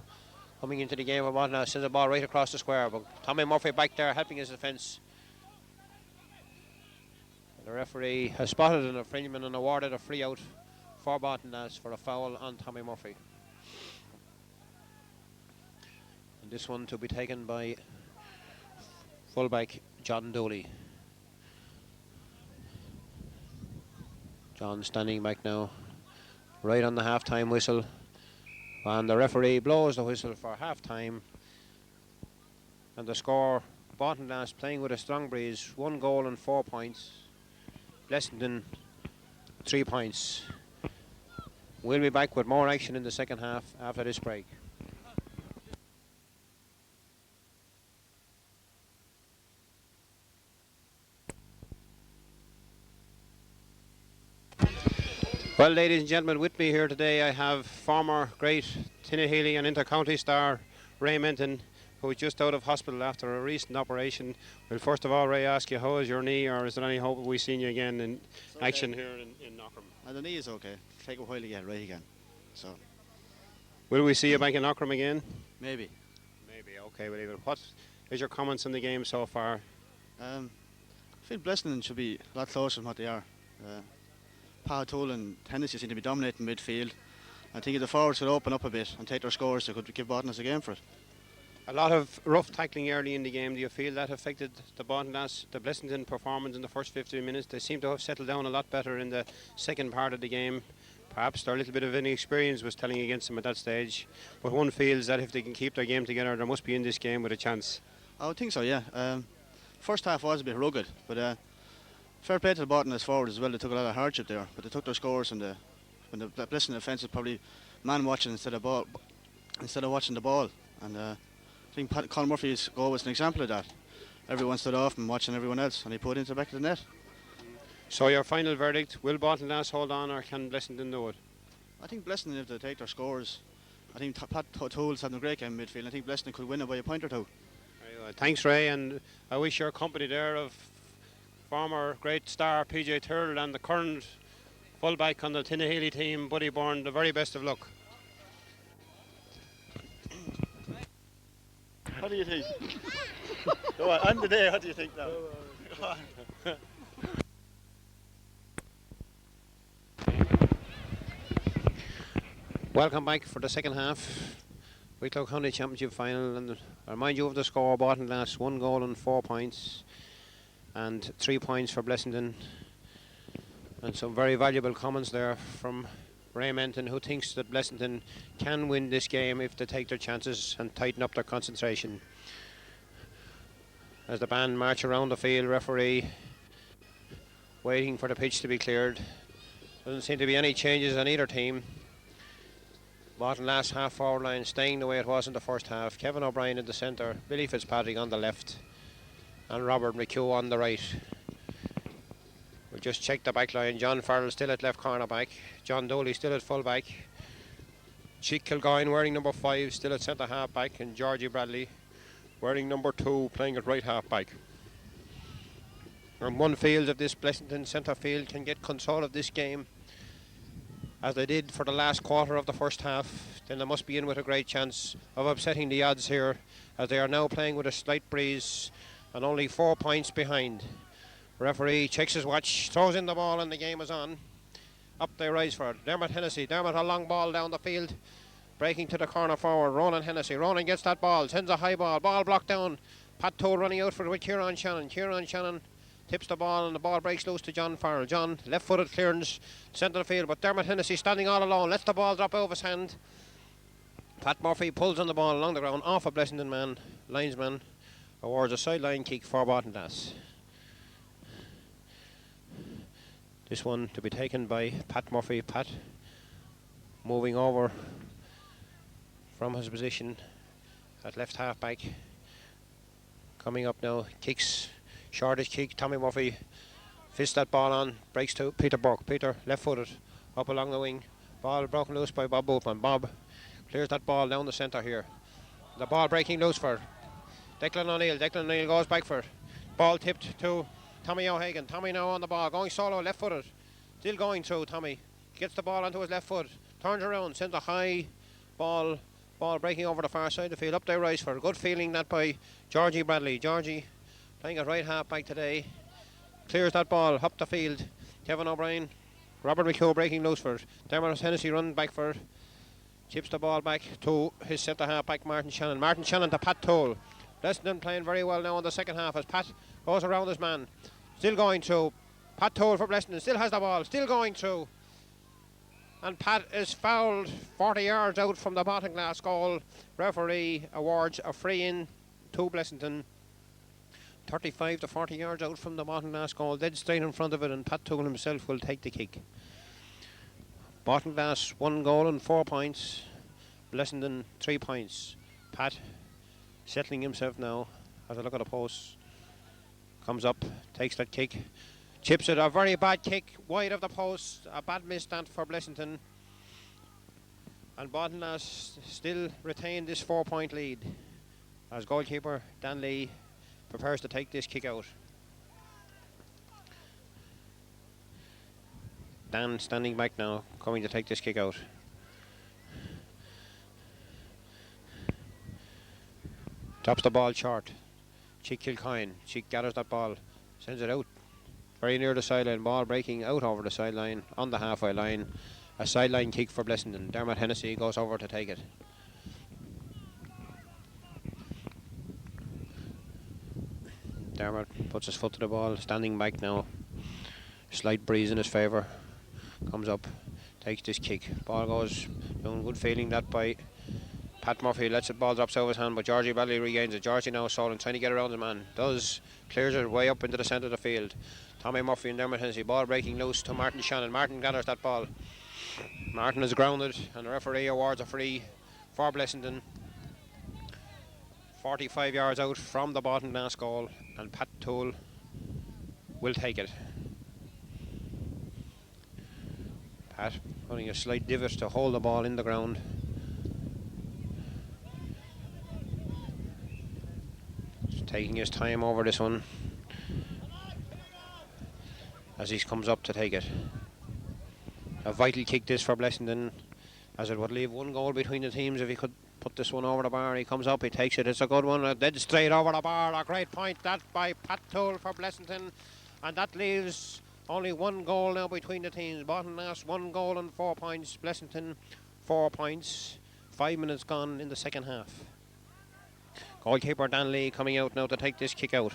coming into the game of Baltinlass, sends a ball right across the square, but Tommy Murphy back there helping his defence. The referee has spotted an infringement and awarded a free out for Baltinlass for a foul on Tommy Murphy. And this one to be taken by fullback John Dooley. John standing back now, right on the half-time whistle. And the referee blows the whistle for half-time. And the score, Baltinlass playing with a strong breeze, 1 goal and 4 points. Blessington 3 points. We'll be back with more action in the second half after this break. Well, ladies and gentlemen, with me here today I have former great Tinnahealy and inter-county star Ray Menton, who is just out of hospital after a recent operation. Well, first of all, Ray, ask you, how is your knee, or is there any hope of we seeing you again in action here in Knockram? The knee is okay. Take a while to get right again. So, will we see you back in Knockram again? Maybe. Maybe, okay. Well, what is your comments on the game so far? I feel Blessington should be a lot closer than what they are. Pa Toole and Hennessy seem to be dominating midfield. I think if the forwards could open up a bit and take their scores, they could give Baltinlass a game for it. A lot of rough tackling early in the game. Do you feel that affected the Blessington performance in the first 15 minutes? They seem to have settled down a lot better in the second part of the game. Perhaps their little bit of inexperience was telling against them at that stage. But one feels that if they can keep their game together, they must be in this game with a chance. I would think so, yeah. First half was a bit rugged, but fair play to the Baltinlass forward as well. They took a lot of hardship there, but they took their scores, and when the Blessington defence was probably man watching instead of watching the ball. And I think Colin Murphy's goal was an example of that. Everyone stood off and watching everyone else, and he put it into the back of the net. So your final verdict, will Baltinlass hold on, or can Blessington do it? I think Blessington, if they take their scores, I think Pat Toole's having a great game in midfield. I think Blessington could win it by a point or two. Very well. Thanks, Ray, and I wish your company there of former great star PJ Turtle and the current fullback on the Tinnahealy team, Buddy Byrne, the very best of luck. What do you think? Go on, end the day, what do you think now? Welcome back for the second half. Wicklow County Championship final, and I remind you of the score. Baltinlass 1 goal and 4 points, and 3 points for Blessington. And some very valuable comments there from Ray Menton, who thinks that Blessington can win this game if they take their chances and tighten up their concentration. As the band march around the field, referee waiting for the pitch to be cleared. Doesn't seem to be any changes on either team. Baltinlass half forward line staying the way it was in the first half. Kevin O'Brien in the centre, Billy Fitzpatrick on the left, and Robert McHugh on the right. We'll just check the back line. John Farrell still at left corner back. John Dooley still at full back. Chick Kilgoyne wearing number 5 still at centre half back, and Georgie Bradley wearing number 2 playing at right half back. on one field of this Blessington centre field can get control of this game, as they did for the last quarter of the first half, then they must be in with a great chance of upsetting the odds here, as they are now playing with a slight breeze and only 4 points behind. Referee checks his watch, throws in the ball, and the game is on. Up they rise for it. Dermot Hennessy. Dermot, a long ball down the field, breaking to the corner forward. Ronan Hennessy. Ronan gets that ball, sends a high ball. Ball blocked down. Pat Toll running out for it with Kieran Shannon. Kieran Shannon tips the ball, and the ball breaks loose to John Farrell. John, left-footed clearance, centre of the field, but Dermot Hennessy standing all alone. Lets the ball drop out of his hand. Pat Murphy pulls on the ball along the ground, off a Blessington man. Linesman awards a sideline kick for Baltinglass. This one to be taken by Pat Murphy. Pat moving over from his position at left half back. Coming up now, kicks, shortish kick. Tommy Murphy fists that ball on, breaks to Peter Burke. Peter, left footed, up along the wing. Ball broken loose by Bob Boatman. Bob clears that ball down the centre here. The ball breaking loose for Declan O'Neill. Declan O'Neill goes back for it. Ball tipped to Tommy O'Hagan. Tommy now on the ball, going solo, left footed. Still going through. Tommy gets the ball onto his left foot, turns around, sends a high ball. Ball breaking over the far side of the field. Up there rise for a good feeling that by Georgie Bradley. Georgie playing at right half back today. Clears that ball up the field. Kevin O'Brien. Robert McHugh breaking loose for it. Dermot Hennessy running back for it. Chips the ball back to his centre half back, Martin Shannon. Martin Shannon to Pat Toll. Blessington playing very well now in the second half as Pat goes around his man. Still going through. Pat Toll for Blessington. Still has the ball. Still going through. And Pat is fouled 40 yards out from the Baltinglass goal. Referee awards a free in to Blessington. 35 to 40 yards out from the Baltinglass goal. Dead straight in front of it, and Pat Toll himself will take the kick. Baltinglass 1 goal and 4 points. Blessington 3 points. Pat settling himself now as a look at the post. Comes up, takes that kick. Chips it, a very bad kick wide of the post. A bad miss stand for Blessington. And Baltinglass still retain this 4 point lead as goalkeeper Dan Lee prepares to take this kick out. Dan standing back now, coming to take this kick out. Drops the ball short. Chick Kilcoyne. Chick gathers that ball, sends it out very near the sideline. Ball breaking out over the sideline on the halfway line. A sideline kick for Blessington. Dermot Hennessy goes over to take it. Dermot puts his foot to the ball, standing back now. Slight breeze in his favour. Comes up, takes this kick. Ball goes down, good feeling that by Pat Murphy. Lets the ball drops out of his hand, but Georgie Bradley regains it. Georgie now stalling, trying to get around the man. Clears it way up into the centre of the field. Tommy Murphy and Dermot Hennessy. Ball breaking loose to Martin Shannon. Martin gathers that ball. Martin is grounded, and the referee awards a free for Blessington. 45 yards out from the Baltinglass goal, and Pat Toll will take it. Pat putting a slight divot to hold the ball in the ground. Just taking his time over this one as he comes up to take it. A vital kick this for Blessington, as it would leave 1 goal between the teams if he could put this one over the bar. He comes up, he takes it. It's a good one, dead straight over the bar. A great point that by Pat Toll for Blessington, and that leaves only 1 goal now between the teams. Baltinglass 1 goal and 4 points. Blessington 4 points. 5 minutes gone in the second half. Goalkeeper Dan Lee coming out now to take this kick out.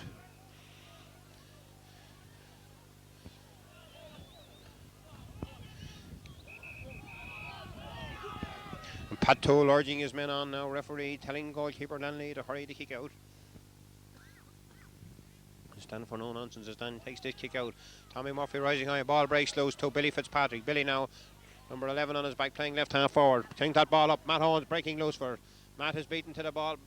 And Pat Toll urging his men on now. Referee telling goalkeeper Dan Lee to hurry the kick out. Stand for no nonsense as Dan takes this kick out. Tommy Murphy rising high. Ball breaks loose to Billy Fitzpatrick. Billy now, number 11 on his back, playing left half forward. Taking that ball up. Matt Owens breaking loose for it. Matt is beaten to the ball.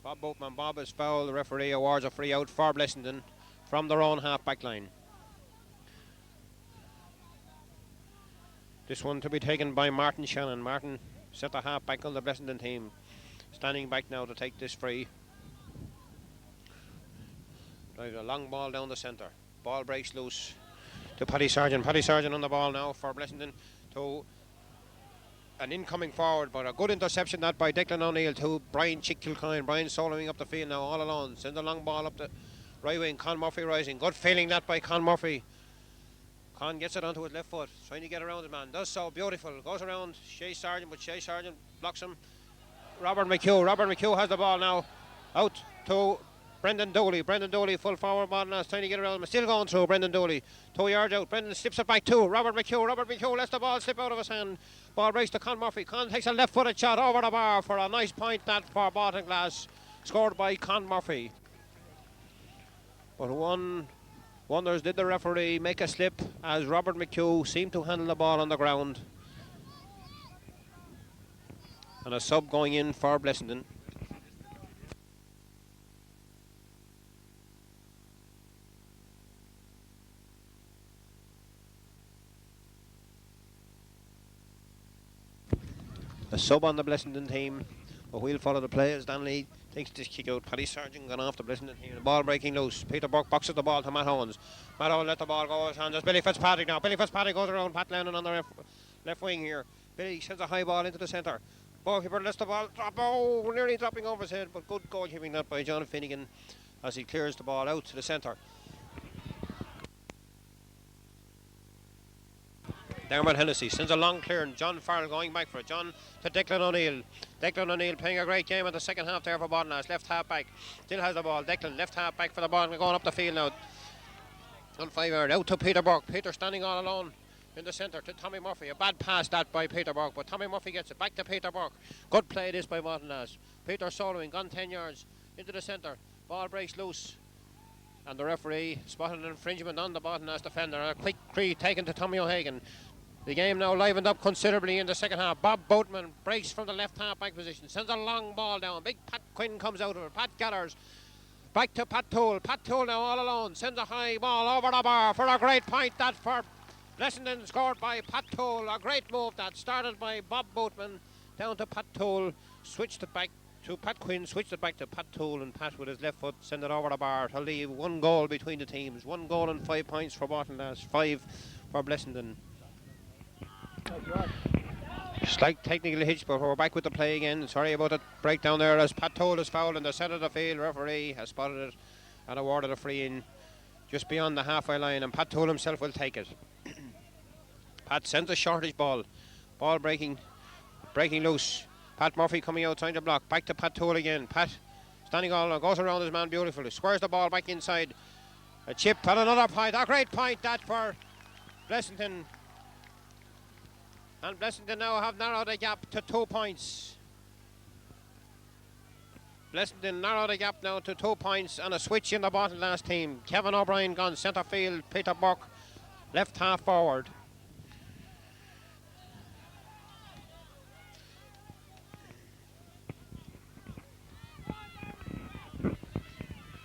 Bob Boatman. Bob is fouled. The referee awards a free out for Blessington from their own half back line. This one to be taken by Martin Shannon. Martin set the half back on the Blessington team. Standing back now to take this free. Right, a long ball down the centre. Ball breaks loose to Paddy Sargent. Paddy Sargent on the ball now for Blessington to an incoming forward, but a good interception that by Declan O'Neill to Brian Chick-Kilcoyne. Brian soloing up the field now all alone. Sends a long ball up the right wing. Con Murphy rising. Good feeling that by Con Murphy. Con gets it onto his left foot, trying to get around the man. Does so, beautiful. Goes around Shay Sargent, but Shay Sargent blocks him. Robert McHugh. Robert McHugh has the ball now. Out to Brendan Dooley. Brendan Dooley, full forward ball now, trying to get around him. Still going through Brendan Dooley. 2 yards out. Brendan slips it back to Robert McHugh. Robert McHugh lets the ball slip out of his hand. Ball breaks to Con Murphy. Con takes a left-footed shot over the bar for a nice point that for Baltinglass. Scored by Con Murphy. But one wonders, did the referee make a slip as Robert McHugh seemed to handle the ball on the ground? And a sub going in for Blessington. A sub on the Blessington team, but we'll follow the play as Danley takes this kick out. Paddy Sargent gone off the Blessington team. The ball breaking loose. Peter Burke boxes the ball to Matt Owens. Matt Owens let the ball go his hands. There's Billy Fitzpatrick now. Billy Fitzpatrick goes around Pat Lennon on the left wing here. Billy sends a high ball into the centre. Ballkeeper lets the ball drop. Oh, nearly dropping over his head, but good goalkeeping that by John Finnegan as he clears the ball out to the centre. Dermot Hennessy sends a long clearance. John Farrell going back for it. John to Declan O'Neill. Declan O'Neill playing a great game in the second half there for Baltinglass. Left half back. Still has the ball. Declan left half back for the ball. Going up the field now. On 5 yard. Out to Peter Burke. Peter standing all alone in the centre to Tommy Murphy. A bad pass that by Peter Burke, but Tommy Murphy gets it back to Peter Burke. Good play this by Baltinglass. Peter soloing. Gone 10 yards into the centre. Ball breaks loose. And the referee spotted an infringement on the Baltinglass defender. And a quick free taken to Tommy O'Hagan. The game now livened up considerably in the second half. Bob Boatman breaks from the left half back position, sends a long ball down. Big Pat Quinn comes out of it. Pat Gallers back to Pat Toole. Pat Toole now all alone sends a high ball over the bar for a great point that for Blessington, scored by Pat Toole. A great move that started by Bob Boatman down to Pat Toole, switched it back to Pat Quinn, switched it back to Pat Toole, and Pat with his left foot send it over the bar to leave 1 goal between the teams. 1 goal and 5 points for Baltinglass, 5 for Blessington. Slight technical hitch, but we're back with the play again. Sorry about the breakdown there as Pat Toole is fouled in the centre of the field. Referee has spotted it and awarded a free in just beyond the halfway line, and Pat Toole himself will take it. Pat sends a shortish ball. Ball breaking loose. Pat Murphy coming out trying to block. Back to Pat Toole again. Pat standing all alone, goes around his man beautifully. Squares the ball back inside. A chip and another point. A great point that for Blessington. And Blessington now have narrowed the gap to 2 points. Blessington narrowed the gap now to 2 points and a switch in the Baltinglass team. Kevin O'Brien gone centre field. Peter Burke left half forward.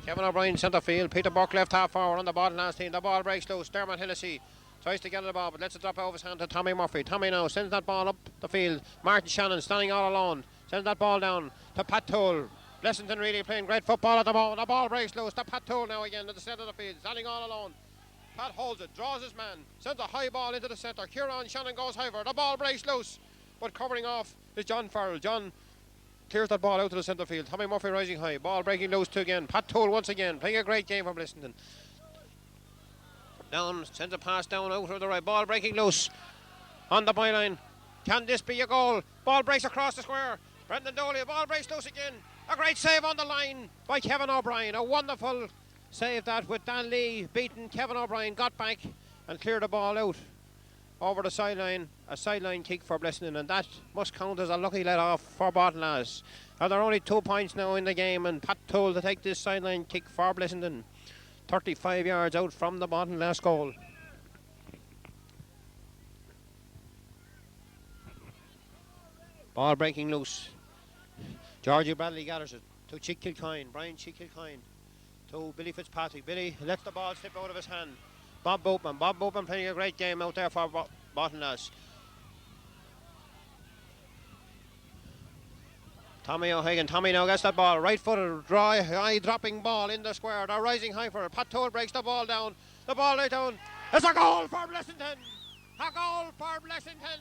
Kevin O'Brien centre field. Peter Burke left half forward on the Baltinglass team. The ball breaks loose. Dermot Hennessy tries to get the ball, but lets it drop over his hand to Tommy Murphy. Tommy now sends that ball up the field. Martin Shannon standing all alone. Sends that ball down to Pat Toole. Blessington really playing great football at the moment. The ball breaks loose to Pat Toole now again at the centre of the field. Standing all alone. Pat holds it, draws his man, sends a high ball into the centre. Kieran Shannon goes high for it. The ball breaks loose, but covering off is John Farrell. John clears that ball out to the centre field. Tommy Murphy rising high. Ball breaking loose to again. Pat Toole once again playing a great game for Blessington. Down, sends a pass down out of the right. Ball breaking loose on the byline. Can this be a goal? Ball breaks across the square. Brendan Dooley, ball breaks loose again. A great save on the line by Kevin O'Brien. A wonderful save that with Dan Lee beaten. Kevin O'Brien got back and cleared the ball out over the sideline. A sideline kick for Blessington, and that must count as a lucky let off for Baltinglass. And there are only 2 points now in the game, and Pat Toole to take this sideline kick for Blessington. 35 yards out from the Baltinglass goal. Ball breaking loose. Georgie Bradley gathers it to Chick-Kilcoyne. Brian Chick-Kilcoyne to Billy Fitzpatrick. Billy lets the ball slip out of his hand. Bob Boatman playing a great game out there for Baltinglass. Tommy O'Hagan. Tommy now gets that ball. Right footed, dry, high dropping ball in the square. They're rising high for it. Pat Toll breaks the ball down. The ball right down. It's a goal for Blessington. A goal for Blessington.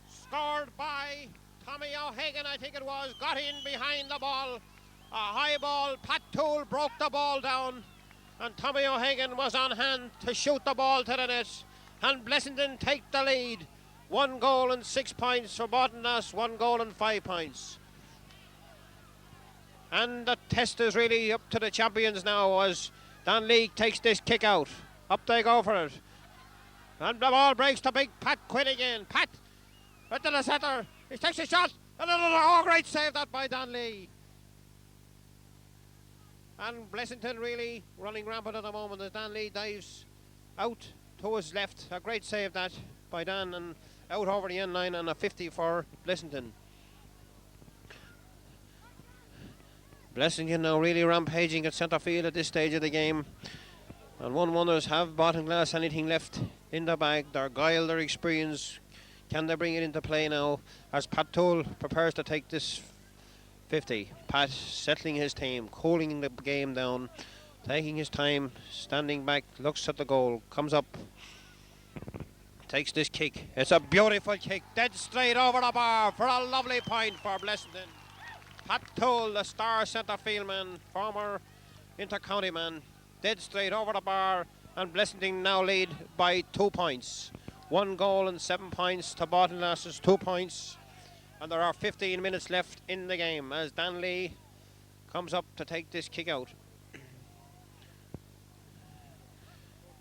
Scored by Tommy O'Hagan, I think it was. Got in behind the ball. A high ball. Pat Toll broke the ball down. And Tommy O'Hagan was on hand to shoot the ball to the net. And Blessington take the lead. 1 goal and 6 points for Baltinlass, 1 goal and 5 points. And the test is really up to the champions now as Dan League takes this kick out. Up they go for it. And the ball breaks to big Pat Quinn again. Pat, into the centre. He takes a shot. And another, great save that by Dan Lee. And Blessington really running rampant at the moment as Dan Lee dives out to his left. A great save that by Dan, and out over the end line, and a 50 for Blessington. Blessington now really rampaging at centre field at this stage of the game. And one wonders, have Baltinglass anything left in the bag? Their guile, their experience, can they bring it into play now as Pat Toll prepares to take this 50. Pat settling his team, cooling the game down, taking his time, standing back, looks at the goal, comes up, takes this kick. It's a beautiful kick, dead straight over the bar for a lovely point for Blessington. Pat Toll, the star centre field man, former inter-county man, dead straight over the bar, and Blessington now lead by 2 points. 1 goal and 7 points to Baltinglass's 2 points. And there are 15 minutes left in the game as Dan Lee comes up to take this kick out.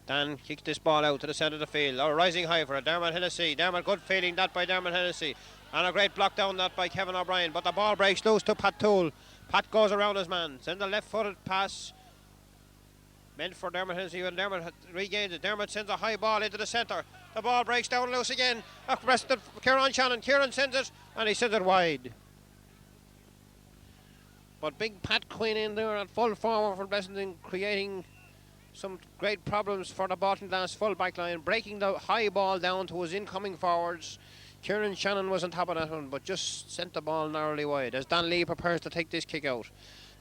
Dan kicks this ball out to the centre of the field. Rising high for it, Dermot Hennessy. Dermot, good feeling that by Dermot Hennessy. And a great block down that by Kevin O'Brien. But the ball breaks loose to Pat Toole. Pat goes around his man. Sends a left-footed pass meant for Dermot Hennessy, and Dermot regains it. Dermot sends a high ball into the centre. The ball breaks down loose again. Arrested Kieran Shannon. Kieran sends it, and he sends it wide. But big Pat Quinn in there at full forward for Blessington, creating some great problems for the Baltinglass full back line, breaking the high ball down to his incoming forwards. Kieran Shannon was on top of that one, but just sent the ball narrowly wide as Dan Lee prepares to take this kick out.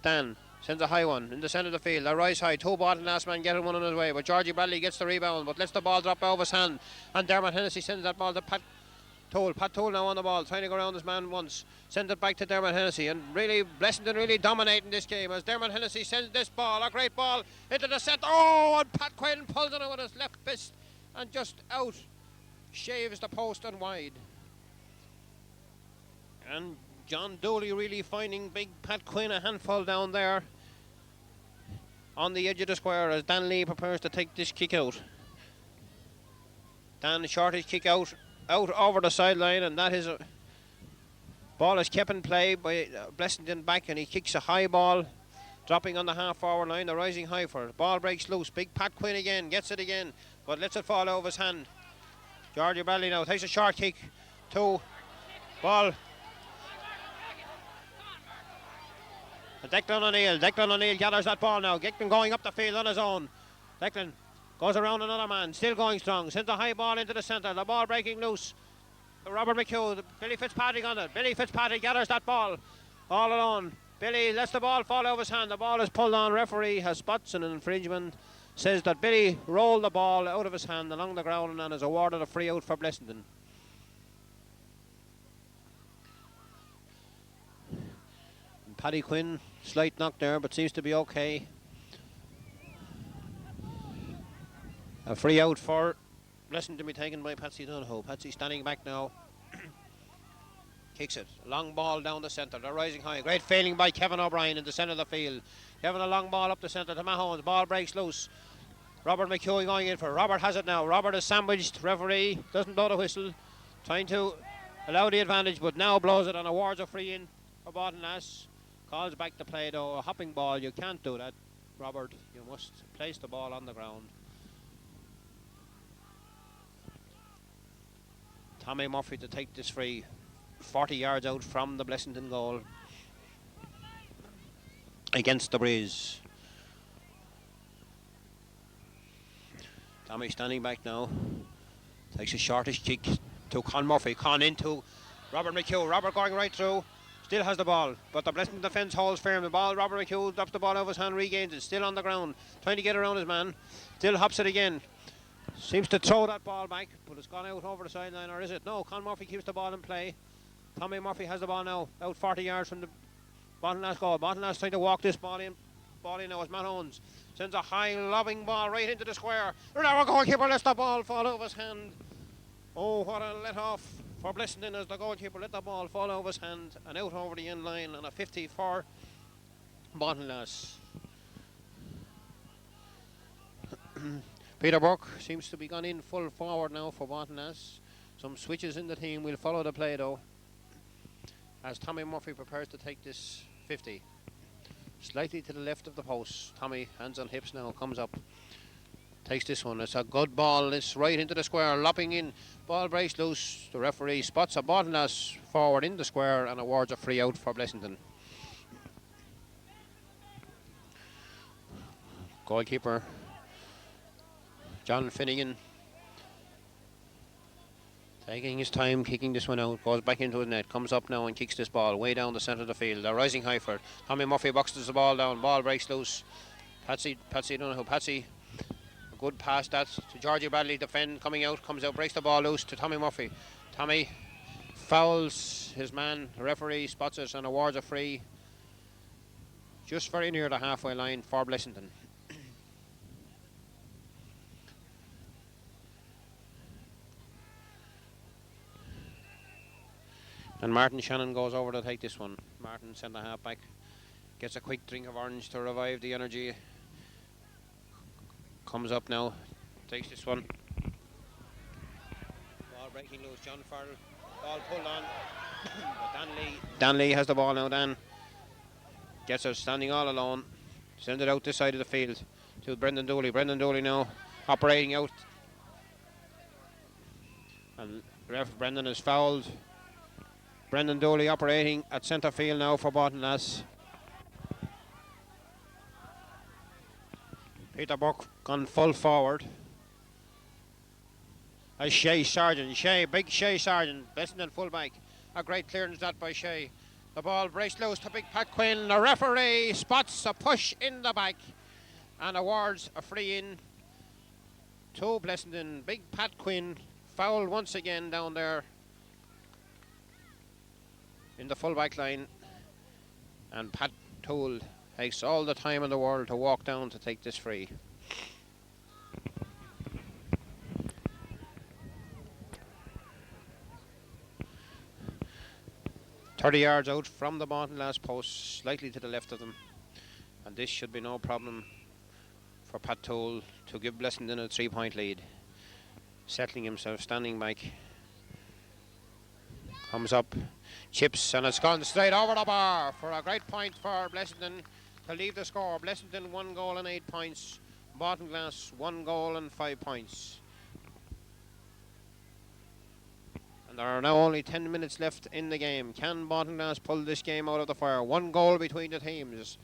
Dan sends a high one in the centre of the field. A rise high. 2 Baltinglass man getting one on his way, but Georgie Bradley gets the rebound, but lets the ball drop out of his hand. And Dermot Hennessy sends that ball to Pat Toll. Pat Toll now on the ball, trying to go around his man once. Sends it back to Dermot Hennessy, and really Blessington really dominating this game as Dermot Hennessy sends this ball, a great ball, into the centre. Oh, and Pat Quinn pulls it with his left fist and just out shaves the post and wide. And John Dooley really finding big Pat Quinn a handful down there on the edge of the square as Dan Lee prepares to take this kick out. Dan shortish kick out over the sideline, and that is a ball is kept in play by Blessington back, and he kicks a high ball dropping on the half forward line. The rising high for it. Ball breaks loose. Big Pat Quinn again gets it again, but lets it fall out of his hand. Georgie Bradley now takes a short kick to ball. Declan O'Neill gathers that ball now. Declan going up the field on his own. Declan goes around another man, still going strong. Sends a high ball into the centre. The ball breaking loose. Robert McHugh, Billy Fitzpatrick on it. Billy Fitzpatrick gathers that ball all alone. Billy lets the ball fall out of his hand. The ball is pulled on. Referee has spots an infringement. Says that Billy rolled the ball out of his hand along the ground and is awarded a free out for Blessington. Paddy Quinn, slight knock there, but seems to be okay. A free out for Blessington to be taken by Patsy Donohoe. Patsy standing back now. Kicks it. A long ball down the centre. They're rising high. Great failing by Kevin O'Brien in the centre of the field. Kevin a long ball up the centre to Mahone. The ball breaks loose. Robert McHugh going in for it. Robert has it now. Robert is sandwiched. Referee doesn't blow the whistle. Trying to allow the advantage, but now blows it and awards a free in for Baltinglass. Calls back the play though. A hopping ball. You can't do that, Robert. You must place the ball on the ground. Tommy Murphy to take this free. 40 yards out from the Blessington goal. Against the breeze. Tommy standing back now. Takes a shortish kick to Con Murphy. Con into Robert McHugh. Robert going right through. Still has the ball, but the Blessington defence holds firm. The ball, Robert McHugh drops the ball out of his hand, regains it. Still on the ground, trying to get around his man. Still hops it again. Seems to throw that ball back, but it's gone out over the sideline, or is it? No, Con Murphy keeps the ball in play. Tommy Murphy has the ball now, out 40 yards from the Ballinlass goal. Ballinlass trying to walk this ball in. Ball in now as Matt Owens sends a high lobbing ball right into the square. Our goalkeeper lets the ball fall out of his hand. Oh, what a let off for Blessington as the goalkeeper let the ball fall out of his hand and out over the end line, and a 50 for Ballinlass. Peter Burke seems to be gone in full forward now for Ballinlass. Some switches in the team. We'll follow the play though as Tommy Murphy prepares to take this 50. Slightly to the left of the post. Tommy, hands on hips now, comes up. Takes this one. It's a good ball. It's right into the square, lopping in. Ball breaks loose. The referee spots a Ballinlass forward in the square and awards a free out for Blessington. Goalkeeper John Finnegan taking his time, kicking this one out, goes back into the net, comes up now and kicks this ball way down the centre of the field. They're rising high for it. Tommy Murphy boxes the ball down, ball breaks loose. Patsy, don't know who, Patsy, a good pass that to Georgie Bradley, defend, coming out, comes out, breaks the ball loose to Tommy Murphy. Tommy fouls his man, the referee spots it and awards a free just very near the halfway line for Blessington. And Martin Shannon goes over to take this one. Martin, centre half back, gets a quick drink of orange to revive the energy. Comes up now, takes this one. Ball breaking loose, John Farrell. Ball pulled on. But Dan Lee has the ball now. Dan gets her standing all alone. Send it out this side of the field to Brendan Dooley. Brendan Dooley now operating out. And ref Brendan is fouled. Brendan Dooley operating at centre field now for Ballinlass. Peter Burke gone full forward. As Shay Sargent, big Shay Sargent, Blessington fullback. A great clearance that by Shay. The ball breaks loose to big Pat Quinn. The referee spots a push in the back and awards a free in to Blessington. Big Pat Quinn fouled once again down there in the full back line, and Pat Toole takes all the time in the world to walk down to take this free. "30 yards out from the Ballinlass post, slightly to the left of them, and this should be no problem for Pat Toole to give Blessington a 3-point lead. Settling himself, standing back, comes up, chips, and it's gone straight over the bar for a great point for Blessington to leave the score. Blessington 1 goal and 8 points. Ballinlass 1 goal and 5 points. And there are now only 10 minutes left in the game. Can Ballinlass pull this game out of the fire? 1 goal between the teams.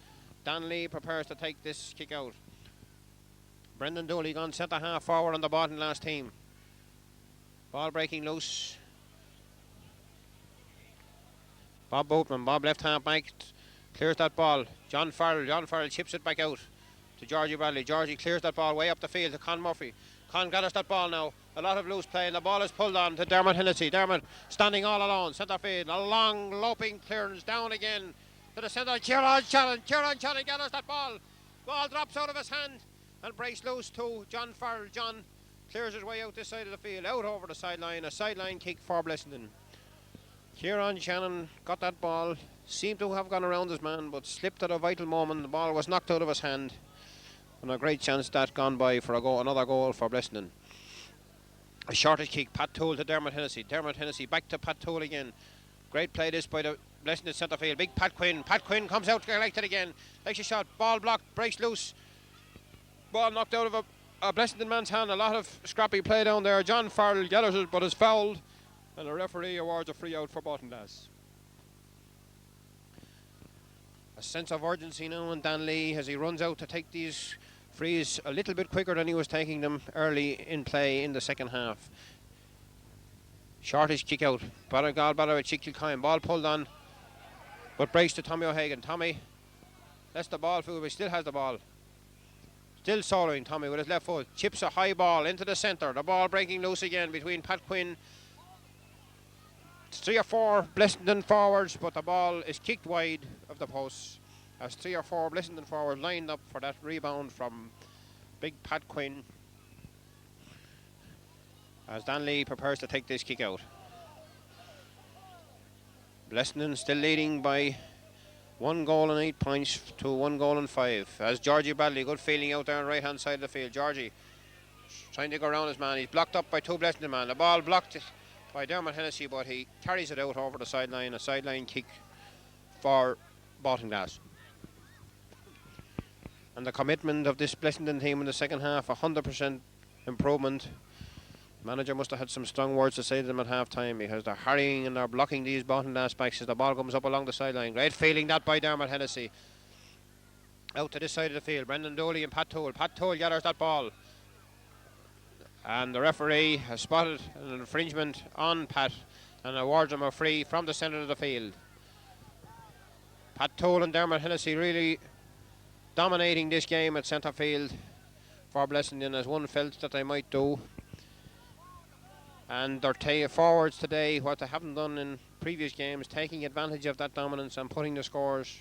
Dan Lee prepares to take this kick out. Brendan Dooley gone centre half forward on the Ballinlass team. Ball breaking loose. Bob Boatman, Bob left hand back, clears that ball. John Farrell chips it back out to Georgie Bradley. Georgie clears that ball way up the field to Con Murphy. Con gathers that ball now. A lot of loose play, and the ball is pulled on to Dermot Hennessy. Dermot standing all alone, centre field. A long loping clearance down again to the centre. Kieran Shannon gathers that ball. Ball drops out of his hand and breaks loose to John Farrell. John clears his way out this side of the field, out over the sideline. A sideline kick for Blessington. Kieran Shannon got that ball, seemed to have gone around his man, but slipped at a vital moment. The ball was knocked out of his hand, and a great chance that gone by for a goal, another goal for Blessington. A shortage kick, Pat Toole to Dermot Hennessy. Dermot Hennessy back to Pat Toole again. Great play this by the Blessington centre field. Big Pat Quinn. Pat Quinn comes out collected again. Takes a shot. Ball blocked. Breaks loose. Ball knocked out of a Blessington man's hand. A lot of scrappy play down there. John Farrell gathers it, but is fouled. And the referee awards a free out for Ballinlass. A sense of urgency now in Dan Lee as he runs out to take these frees a little bit quicker than he was taking them early in play in the second half. Shortish kick out. Baragal Chick Kilcoyne. Ball pulled on but breaks to Tommy O'Hagan. Tommy lets the ball through, but still has the ball. Still soloing Tommy with his left foot. Chips a high ball into the centre. The ball breaking loose again between Pat Quinn. 3 or 4 Blessington forwards, but the ball is kicked wide of the posts as 3 or 4 Blessington forwards lined up for that rebound from big Pat Quinn, as Danley prepares to take this kick out. Blessington still leading by 1 goal and 8 points to 1 goal and 5. As Georgie Bradley, good feeling out there on the right hand side of the field. Georgie trying to go around his man. He's blocked up by 2 Blessington men. The ball blocked by Dermot Hennessy, but he carries it out over the sideline. A sideline kick for Baltinglass. And the commitment of this Blessington team in the second half, 100% improvement. Manager must have had some strong words to say to them at half time, because they're harrying and they're blocking these Baltinglass backs as the ball comes up along the sideline. Great feeling that by Dermot Hennessy. Out to this side of the field, Brendan Dooley and Pat Toole. Pat Toole gathers that ball, and the referee has spotted an infringement on Pat and awards him a free from the centre of the field. Pat Toole and Dermot Hennessy really dominating this game at centre field for Blessington, as one felt that they might do. And their forwards today, what they haven't done in previous games, taking advantage of that dominance and putting the scores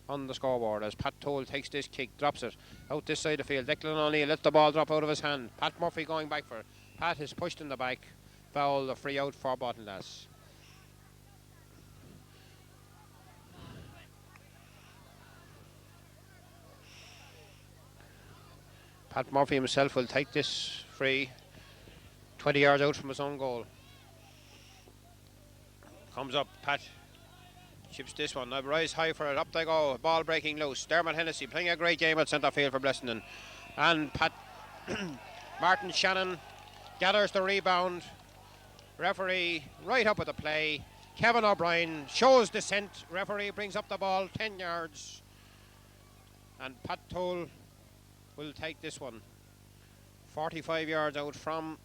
on the scoreboard, as Pat Toole takes this kick, drops it out this side of the field. Declan O'Neill lets the ball drop out of his hand. Pat Murphy going back for it. Pat is pushed in the back. Foul, a free out for Baltinglass. Pat Murphy himself will take this free 20 yards out from his own goal. Comes up, Pat chips this one. They rise high for it. Up they go. Ball breaking loose. Dermot Hennessy playing a great game at centre field for Blessington. And Pat Martin Shannon gathers the rebound. Referee right up at the play. Kevin O'Brien shows dissent. Referee brings up the ball 10 yards. And Pat Toole will take this one 45 yards out from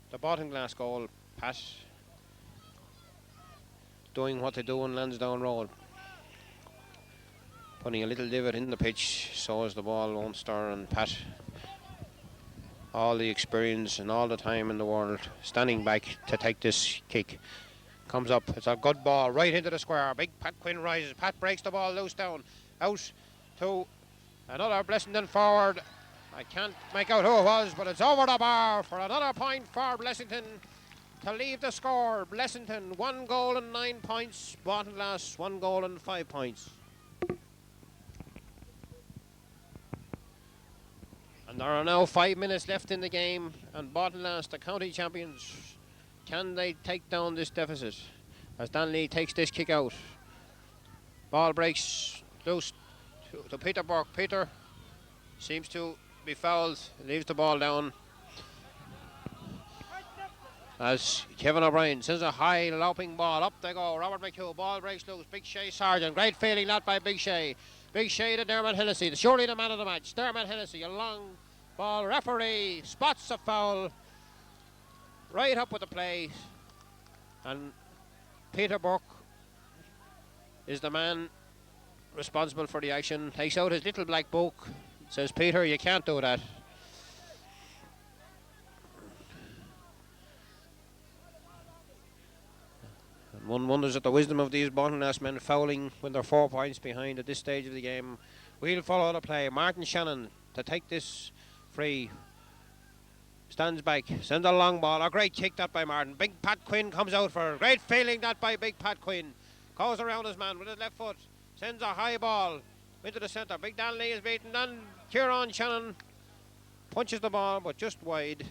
the Baltinglass goal. Pat doing what they do on Lansdowne Road, putting a little divot in the pitch so as the ball won't stir. And Pat, all the experience and all the time in the world, standing back to take this kick. Comes up, it's a good ball right into the square. Big Pat Quinn rises. Pat breaks the ball loose down, out to another Blessington forward. I can't make out who it was, but it's over the bar for another point for Blessington to leave the score. Blessington 1 goal and 9 points. Baltinglass 1 goal and 5 points. And there are now 5 minutes left in the game, and Baltinglass, the county champions, can they take down this deficit? As Danley takes this kick out. Ball breaks loose to Peter Burke. Peter seems to be fouled, leaves the ball down. As Kevin O'Brien sends a high looping ball, up they go. Robert McHugh, ball breaks loose. Big Shay Sargent, great feeling that by Big Shay. Big Shay to Dermot Hennessy, surely the man of the match. Dermot Hennessy, a long ball. Referee spots a foul right up with the play, and Peter Burke is the man responsible for the action. Takes out his little black book, says, Peter, you can't do that. And one wonders at the wisdom of these Baltinglass men fouling when they're 4 points behind at this stage of the game. We'll follow the play. Martin Shannon to take this free. Stands back, sends a long ball. A great kick that by Martin. Big Pat Quinn comes out for a great feeling that by Big Pat Quinn. Goes around his man with his left foot. Sends a high ball into the centre. Big Danley is beaten. And Kieran Shannon punches the ball, but just wide.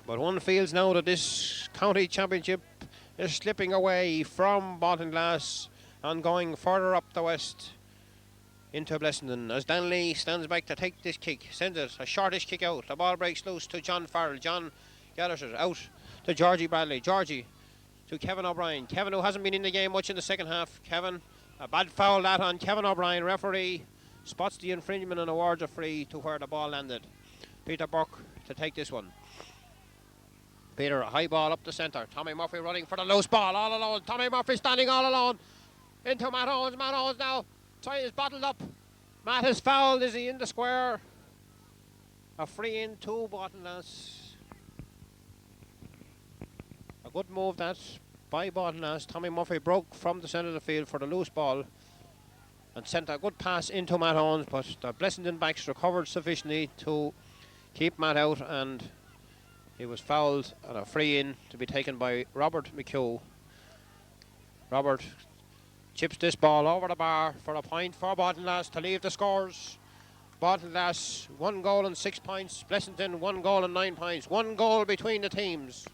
But one feels now that this county championship is slipping away from Baltinglass and going further up the west into Blessington, as Danley stands back to take this kick, sends it a shortish kick out. The ball breaks loose to John Farrell. John gathers it out to Georgie Bradley. Georgie to Kevin O'Brien. Kevin, who hasn't been in the game much in the second half. Kevin, a bad foul that on Kevin O'Brien. Referee spots the infringement and awards a free to where the ball landed. Peter Burke to take this one. Peter, a high ball up the centre. Tommy Murphy running for the loose ball all alone. Tommy Murphy standing all alone. Into Matt Owens. Matt Owens now. Try is bottled up. Matt is fouled. Is he in the square? A free in to Bottleness. A good move that by Bottleness. Tommy Murphy broke from the centre of the field for the loose ball and sent a good pass into Matt Owens, but the Blessington backs recovered sufficiently to keep Matt out, and he was fouled and a free in to be taken by Robert McHugh. Robert chips this ball over the bar for a point for Bottleness to leave the scores. Bottleness 1 goal and 6 points. Blessington 1 goal and 9 points. 1 goal between the teams.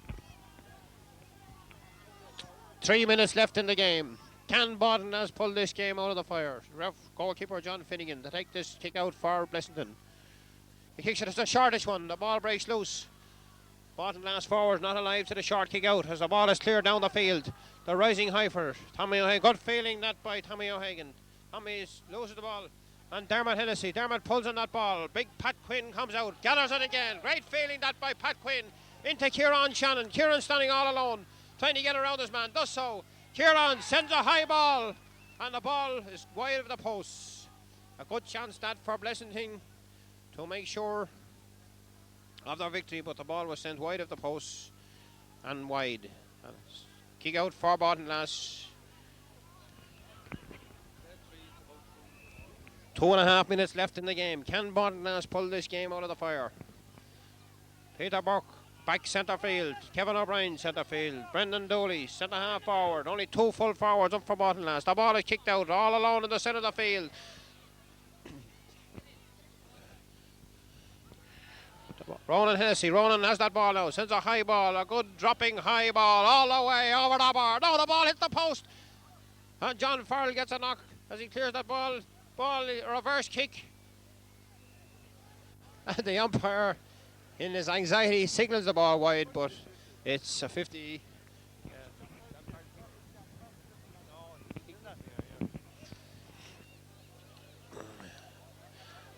3 minutes left in the game. Can Bottleness pull this game out of the fire? Ref goalkeeper John Finnegan to take this kick out for Blessington. He kicks it, it's a shortish one. The ball breaks loose. Bottleness forward not alive to the short kick out as the ball is cleared down the field. The rising high for Tommy O'Hagan. Good feeling that by Tommy O'Hagan. Tommy loses the ball. And Dermot Hennessy. Dermot pulls on that ball. Big Pat Quinn comes out. Gathers it again. Great feeling that by Pat Quinn. Into Kieran Shannon. Kieran standing all alone. Trying to get around his man. Does so. Kieran sends a high ball. And the ball is wide of the posts. A good chance that for Blessington to make sure of their victory. But the ball was sent wide of the posts. And wide. And kick out for Bottleness. 2.5 minutes left in the game. Can Bottleness pull this game out of the fire? Peter Burke, back centre field. Kevin O'Brien, centre field. Brendan Dooley, centre half forward. Only 2 full forwards up for Bottleness. The ball is kicked out all alone in the centre of the field. Ronan Hennessy. Ronan has that ball now. Sends a high ball. A good dropping high ball all the way over the bar. No, the ball hit the post. And John Farrell gets a knock as he clears that ball. Ball, reverse kick. And the umpire, in his anxiety, signals the ball wide, but it's a 50.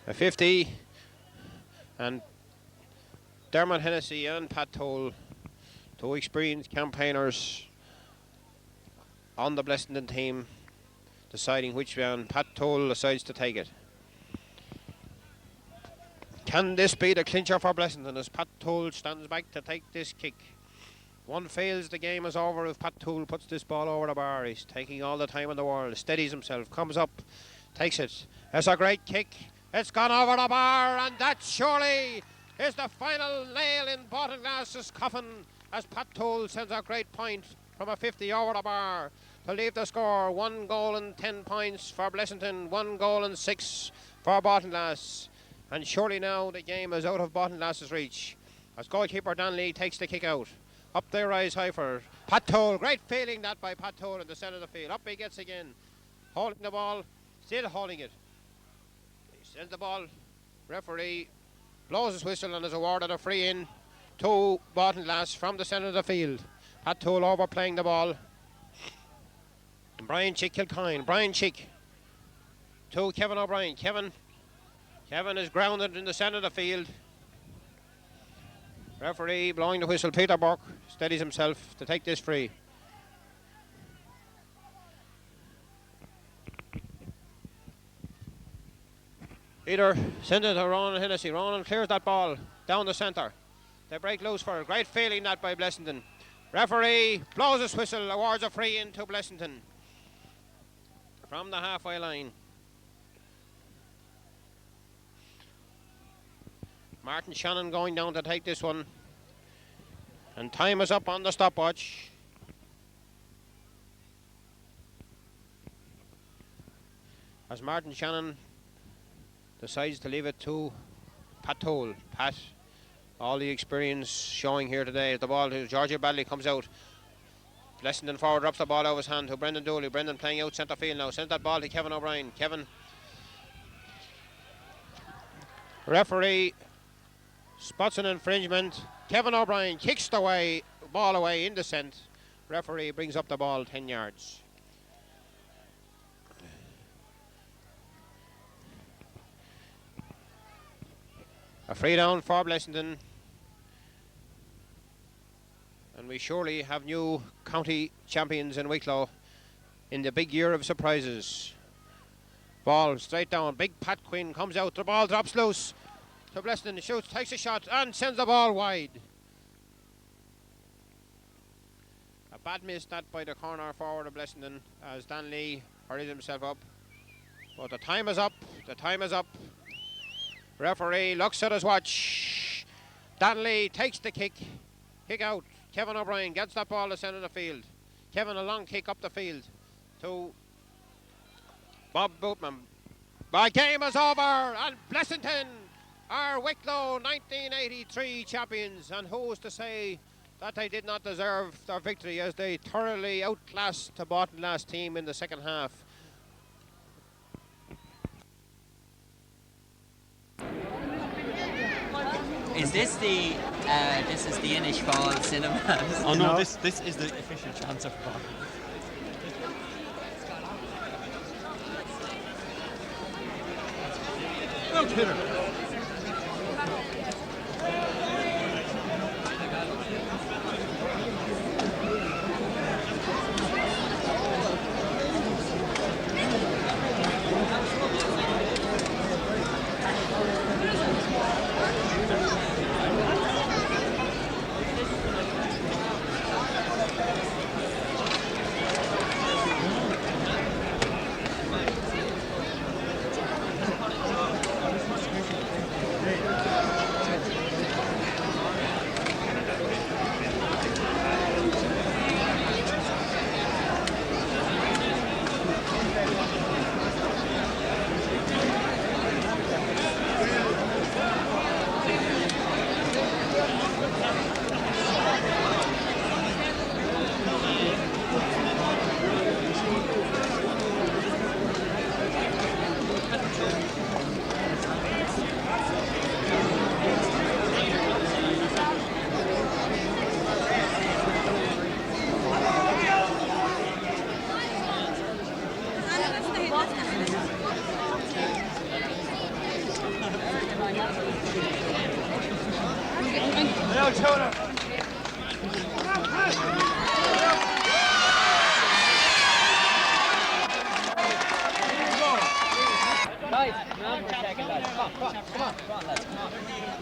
A 50. And Dermot Hennessy and Pat Toll, 2 experienced campaigners on the Blessington team, deciding which one. Pat Toll decides to take it. Can this be the clincher for Blessington as Pat Toll stands back to take this kick? One fails, the game is over if Pat Toll puts this ball over the bar. He's taking all the time in the world, steadies himself, comes up, takes it. It's a great kick. It's gone over the bar, and that surely is the final nail in Bottleness's coffin as Pat Toll sends a great point from a 50 over the bar to leave the score. 1 goal and 10 points for Blessington, 1 goal and 6 for Bottleness. And surely now the game is out of Bottleness's reach as goalkeeper Dan Lee takes the kick out. Up they rise high for Pat Toll. Great feeling that by Pat Toll in the centre of the field. Up he gets again, holding the ball, still holding it. He sends the ball. Referee blows his whistle and is awarded a free in to Bottleness from the centre of the field. Pat Toll overplaying the ball. Brian Chick Kilcoyne. Brian Chick to Kevin O'Brien. Kevin is grounded in the centre of the field. Referee blowing the whistle. Peter Burke steadies himself to take this free. Peter sends it to Ronan Hennessy. Ronan clears that ball down the centre. They break loose for it. Great feeling that by Blessington. Referee blows his whistle, awards a free in to Blessington from the halfway line. Martin Shannon going down to take this one. And time is up on the stopwatch. As Martin Shannon decides to leave it to Pat Toll. Pat, all the experience showing here today. The ball to Georgia Badley comes out. Blessington forward drops the ball out of his hand to Brendan Dooley. Brendan playing out centre field now. Sends that ball to Kevin O'Brien. Kevin. Referee spots an infringement. Kevin O'Brien kicks the ball away in descent. Referee brings up the ball 10 yards. A free down for Blessington. And we surely have new county champions in Wicklow in the big year of surprises. Ball straight down. Big Pat Quinn comes out. The ball drops loose. To Blessington, shoots, takes a shot and sends the ball wide. A bad miss that by the corner forward of Blessington as Dan Lee hurries himself up. But the time is up. The time is up. Referee looks at his watch. Dan Lee takes the kick. Kick out. Kevin O'Brien gets that ball to centre of the field. Kevin, a long kick up the field to Bob Bootman. The game is over and Blessington are Wicklow 1983 champions, and who's to say that they did not deserve their victory as they thoroughly outclassed the Baltinlass team in the second half. Is this the Inish Fall Cinemas? Oh no, this is the official chance of Fall. Look, Peter.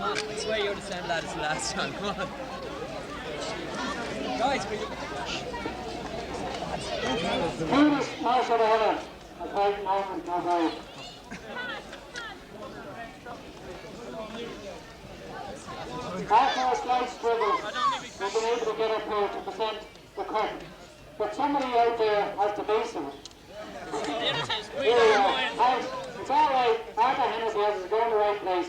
I swear you're the same lad as the last time. Come on. Guys, will you... After a slight struggle, we've been able to get up here to present the cup. But somebody out there has the base of it. Here we are. And it's all right. Arthur Hennesworth is going the right place.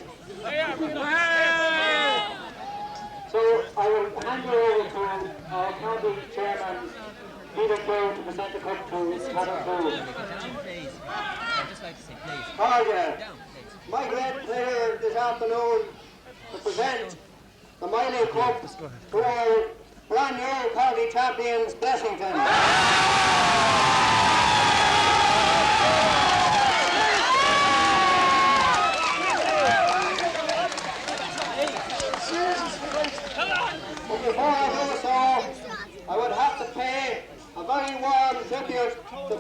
So I will hand you over to our county chairman, Peter Crowe, to present the cup to Adam Crowe. Please. I'd just like to say please. Hi there. Down, please. My great pleasure this afternoon to present the Miley Cup to our brand new county champions, Blessington. But before I do so, I would have to pay a very warm tribute to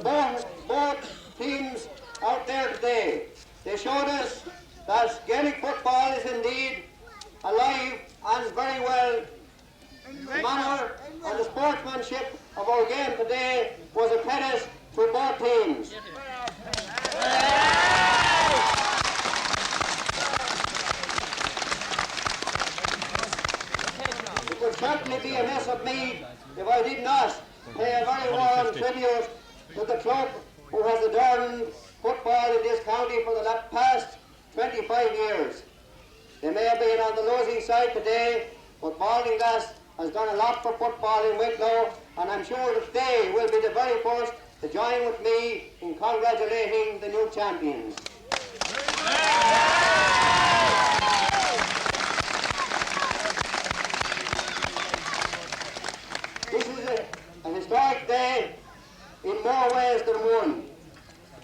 both teams out there today. They showed us that Gaelic football is indeed alive and very well. The manner and the sportsmanship of our game today was a credit to both teams. It would certainly be amiss of me if I did not pay a very warm tribute to the club who has adorned football in this county for the past 25 years. They may have been on the losing side today, but Baltinlass has done a lot for football in Wicklow, and I'm sure that they will be the very first to join with me in congratulating the new champions. This is a historic day in more ways than one.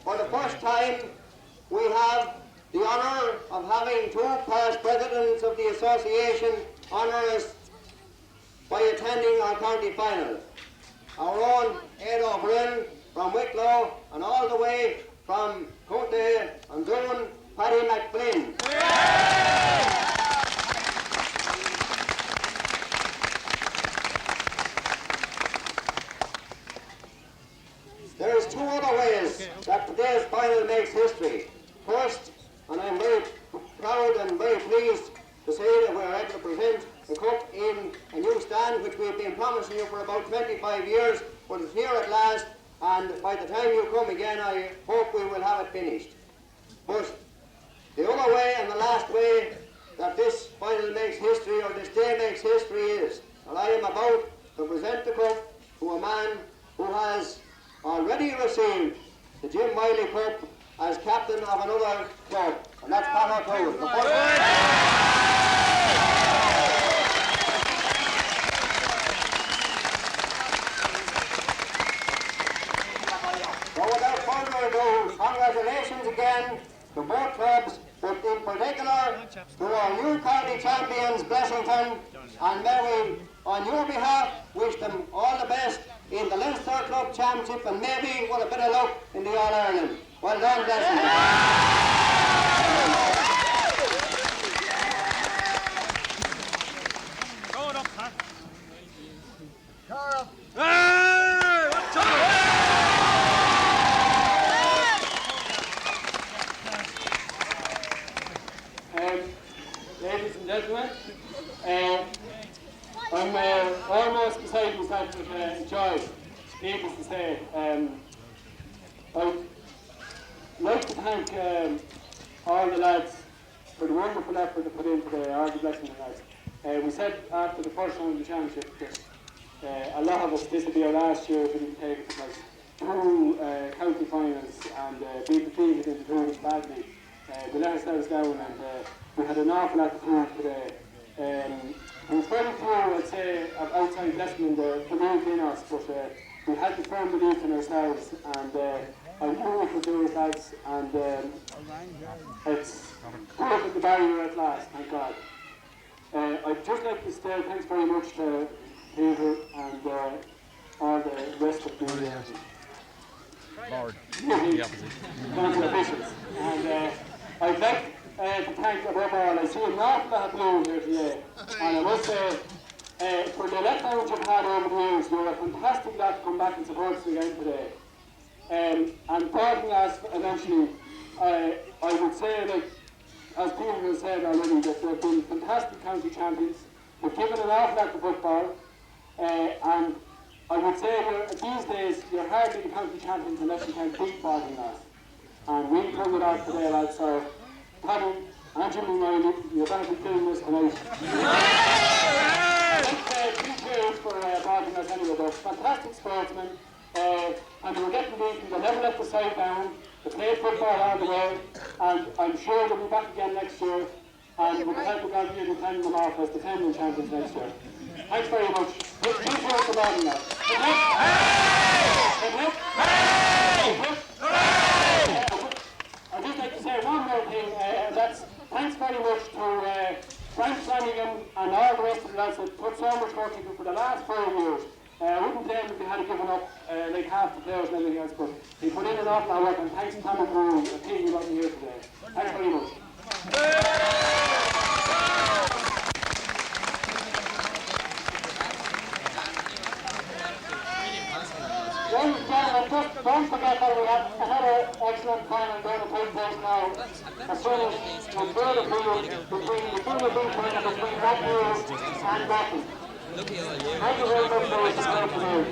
For the first time, we have the honour of having two past presidents of the association honour us by a attending our county final. Our own Ed O'Brien from Wicklow, and all the way from County and Dublin, Paddy McFlynn. There is two other ways that today's final makes history. First, and I'm very proud and very pleased to say that we're able to present the cup in a new stand which we've been promising you for about 25 years, but it's here at last, and by the time you come again I hope we will have it finished. But the other way and the last way that this final makes history, or this day makes history, is that I am about to present the cup to a man who has already received the Jim Wiley Cup as captain of another club, and that's Pat O'Toole. So without further ado, congratulations again to both clubs, but in particular to our new county champions, Blessington, and may we, on your behalf, wish them all the best in the Leinster Club Championship, and maybe with a bit of luck in the All-Ireland. Well done, Blessington. Ladies and gentlemen, I'm almost beside myself with joy, needless to say. I'd like to thank all the lads for the wonderful effort they put in today, all the Blessington lads. We said after the first round of the championship that a lot of us, this will be our last year if we didn't take it, because two county finals and being defeated in the tournaments badly. We let ourselves down, and we had an awful lot to prove today. There was very few, I'd say, of outside Blessington that believed in us, but we had the firm belief in ourselves, and I knew we could do it, lads, and it's broken the barrier at last, thank God. I'd just like to say thanks very much to Peter and all the rest of the Lord. the council officials. And I'd like to thank above all, I see an awful lot of blue here today, and I must say, for the letdowns you've had over the years, you're a fantastic lot to come back and support us again today. And pardon us eventually, I would say, like, as Peter has said already, that they've been fantastic county champions. They've given an awful lot to football, and I would say these days you're hardly the county champions unless you can beat Ballinasloe. And we pulled it off today, lads, so Paddy and Jimmy Riley, you're going to be doing this tonight. Let's two cheers for Ballinasloe anyway. They're fantastic sportsmen, and they were getting beaten. They never let the side down. They played football all the way, and I'm sure they'll be back again next year, and with the help of God, we'll defend them off as defending champions next year. Thanks very much. Two cheers for Ballinasloe. I'd just like to say one more thing, that's thanks very much to Frank Flanagan and all the rest of the lads that put so much work into for the last 5 years. I wouldn't blame if they had given up like half the players and everything else, but he put in an awful lot of work, and thanks to Tommy Brown and Pete who wasn't here today. Thanks very much. Ladies and gentlemen, just don't forget that we have another excellent final going to take place now. As soon as the third appeal between the junior B final between Blackpool and Buckley. Thank you very much for this afternoon.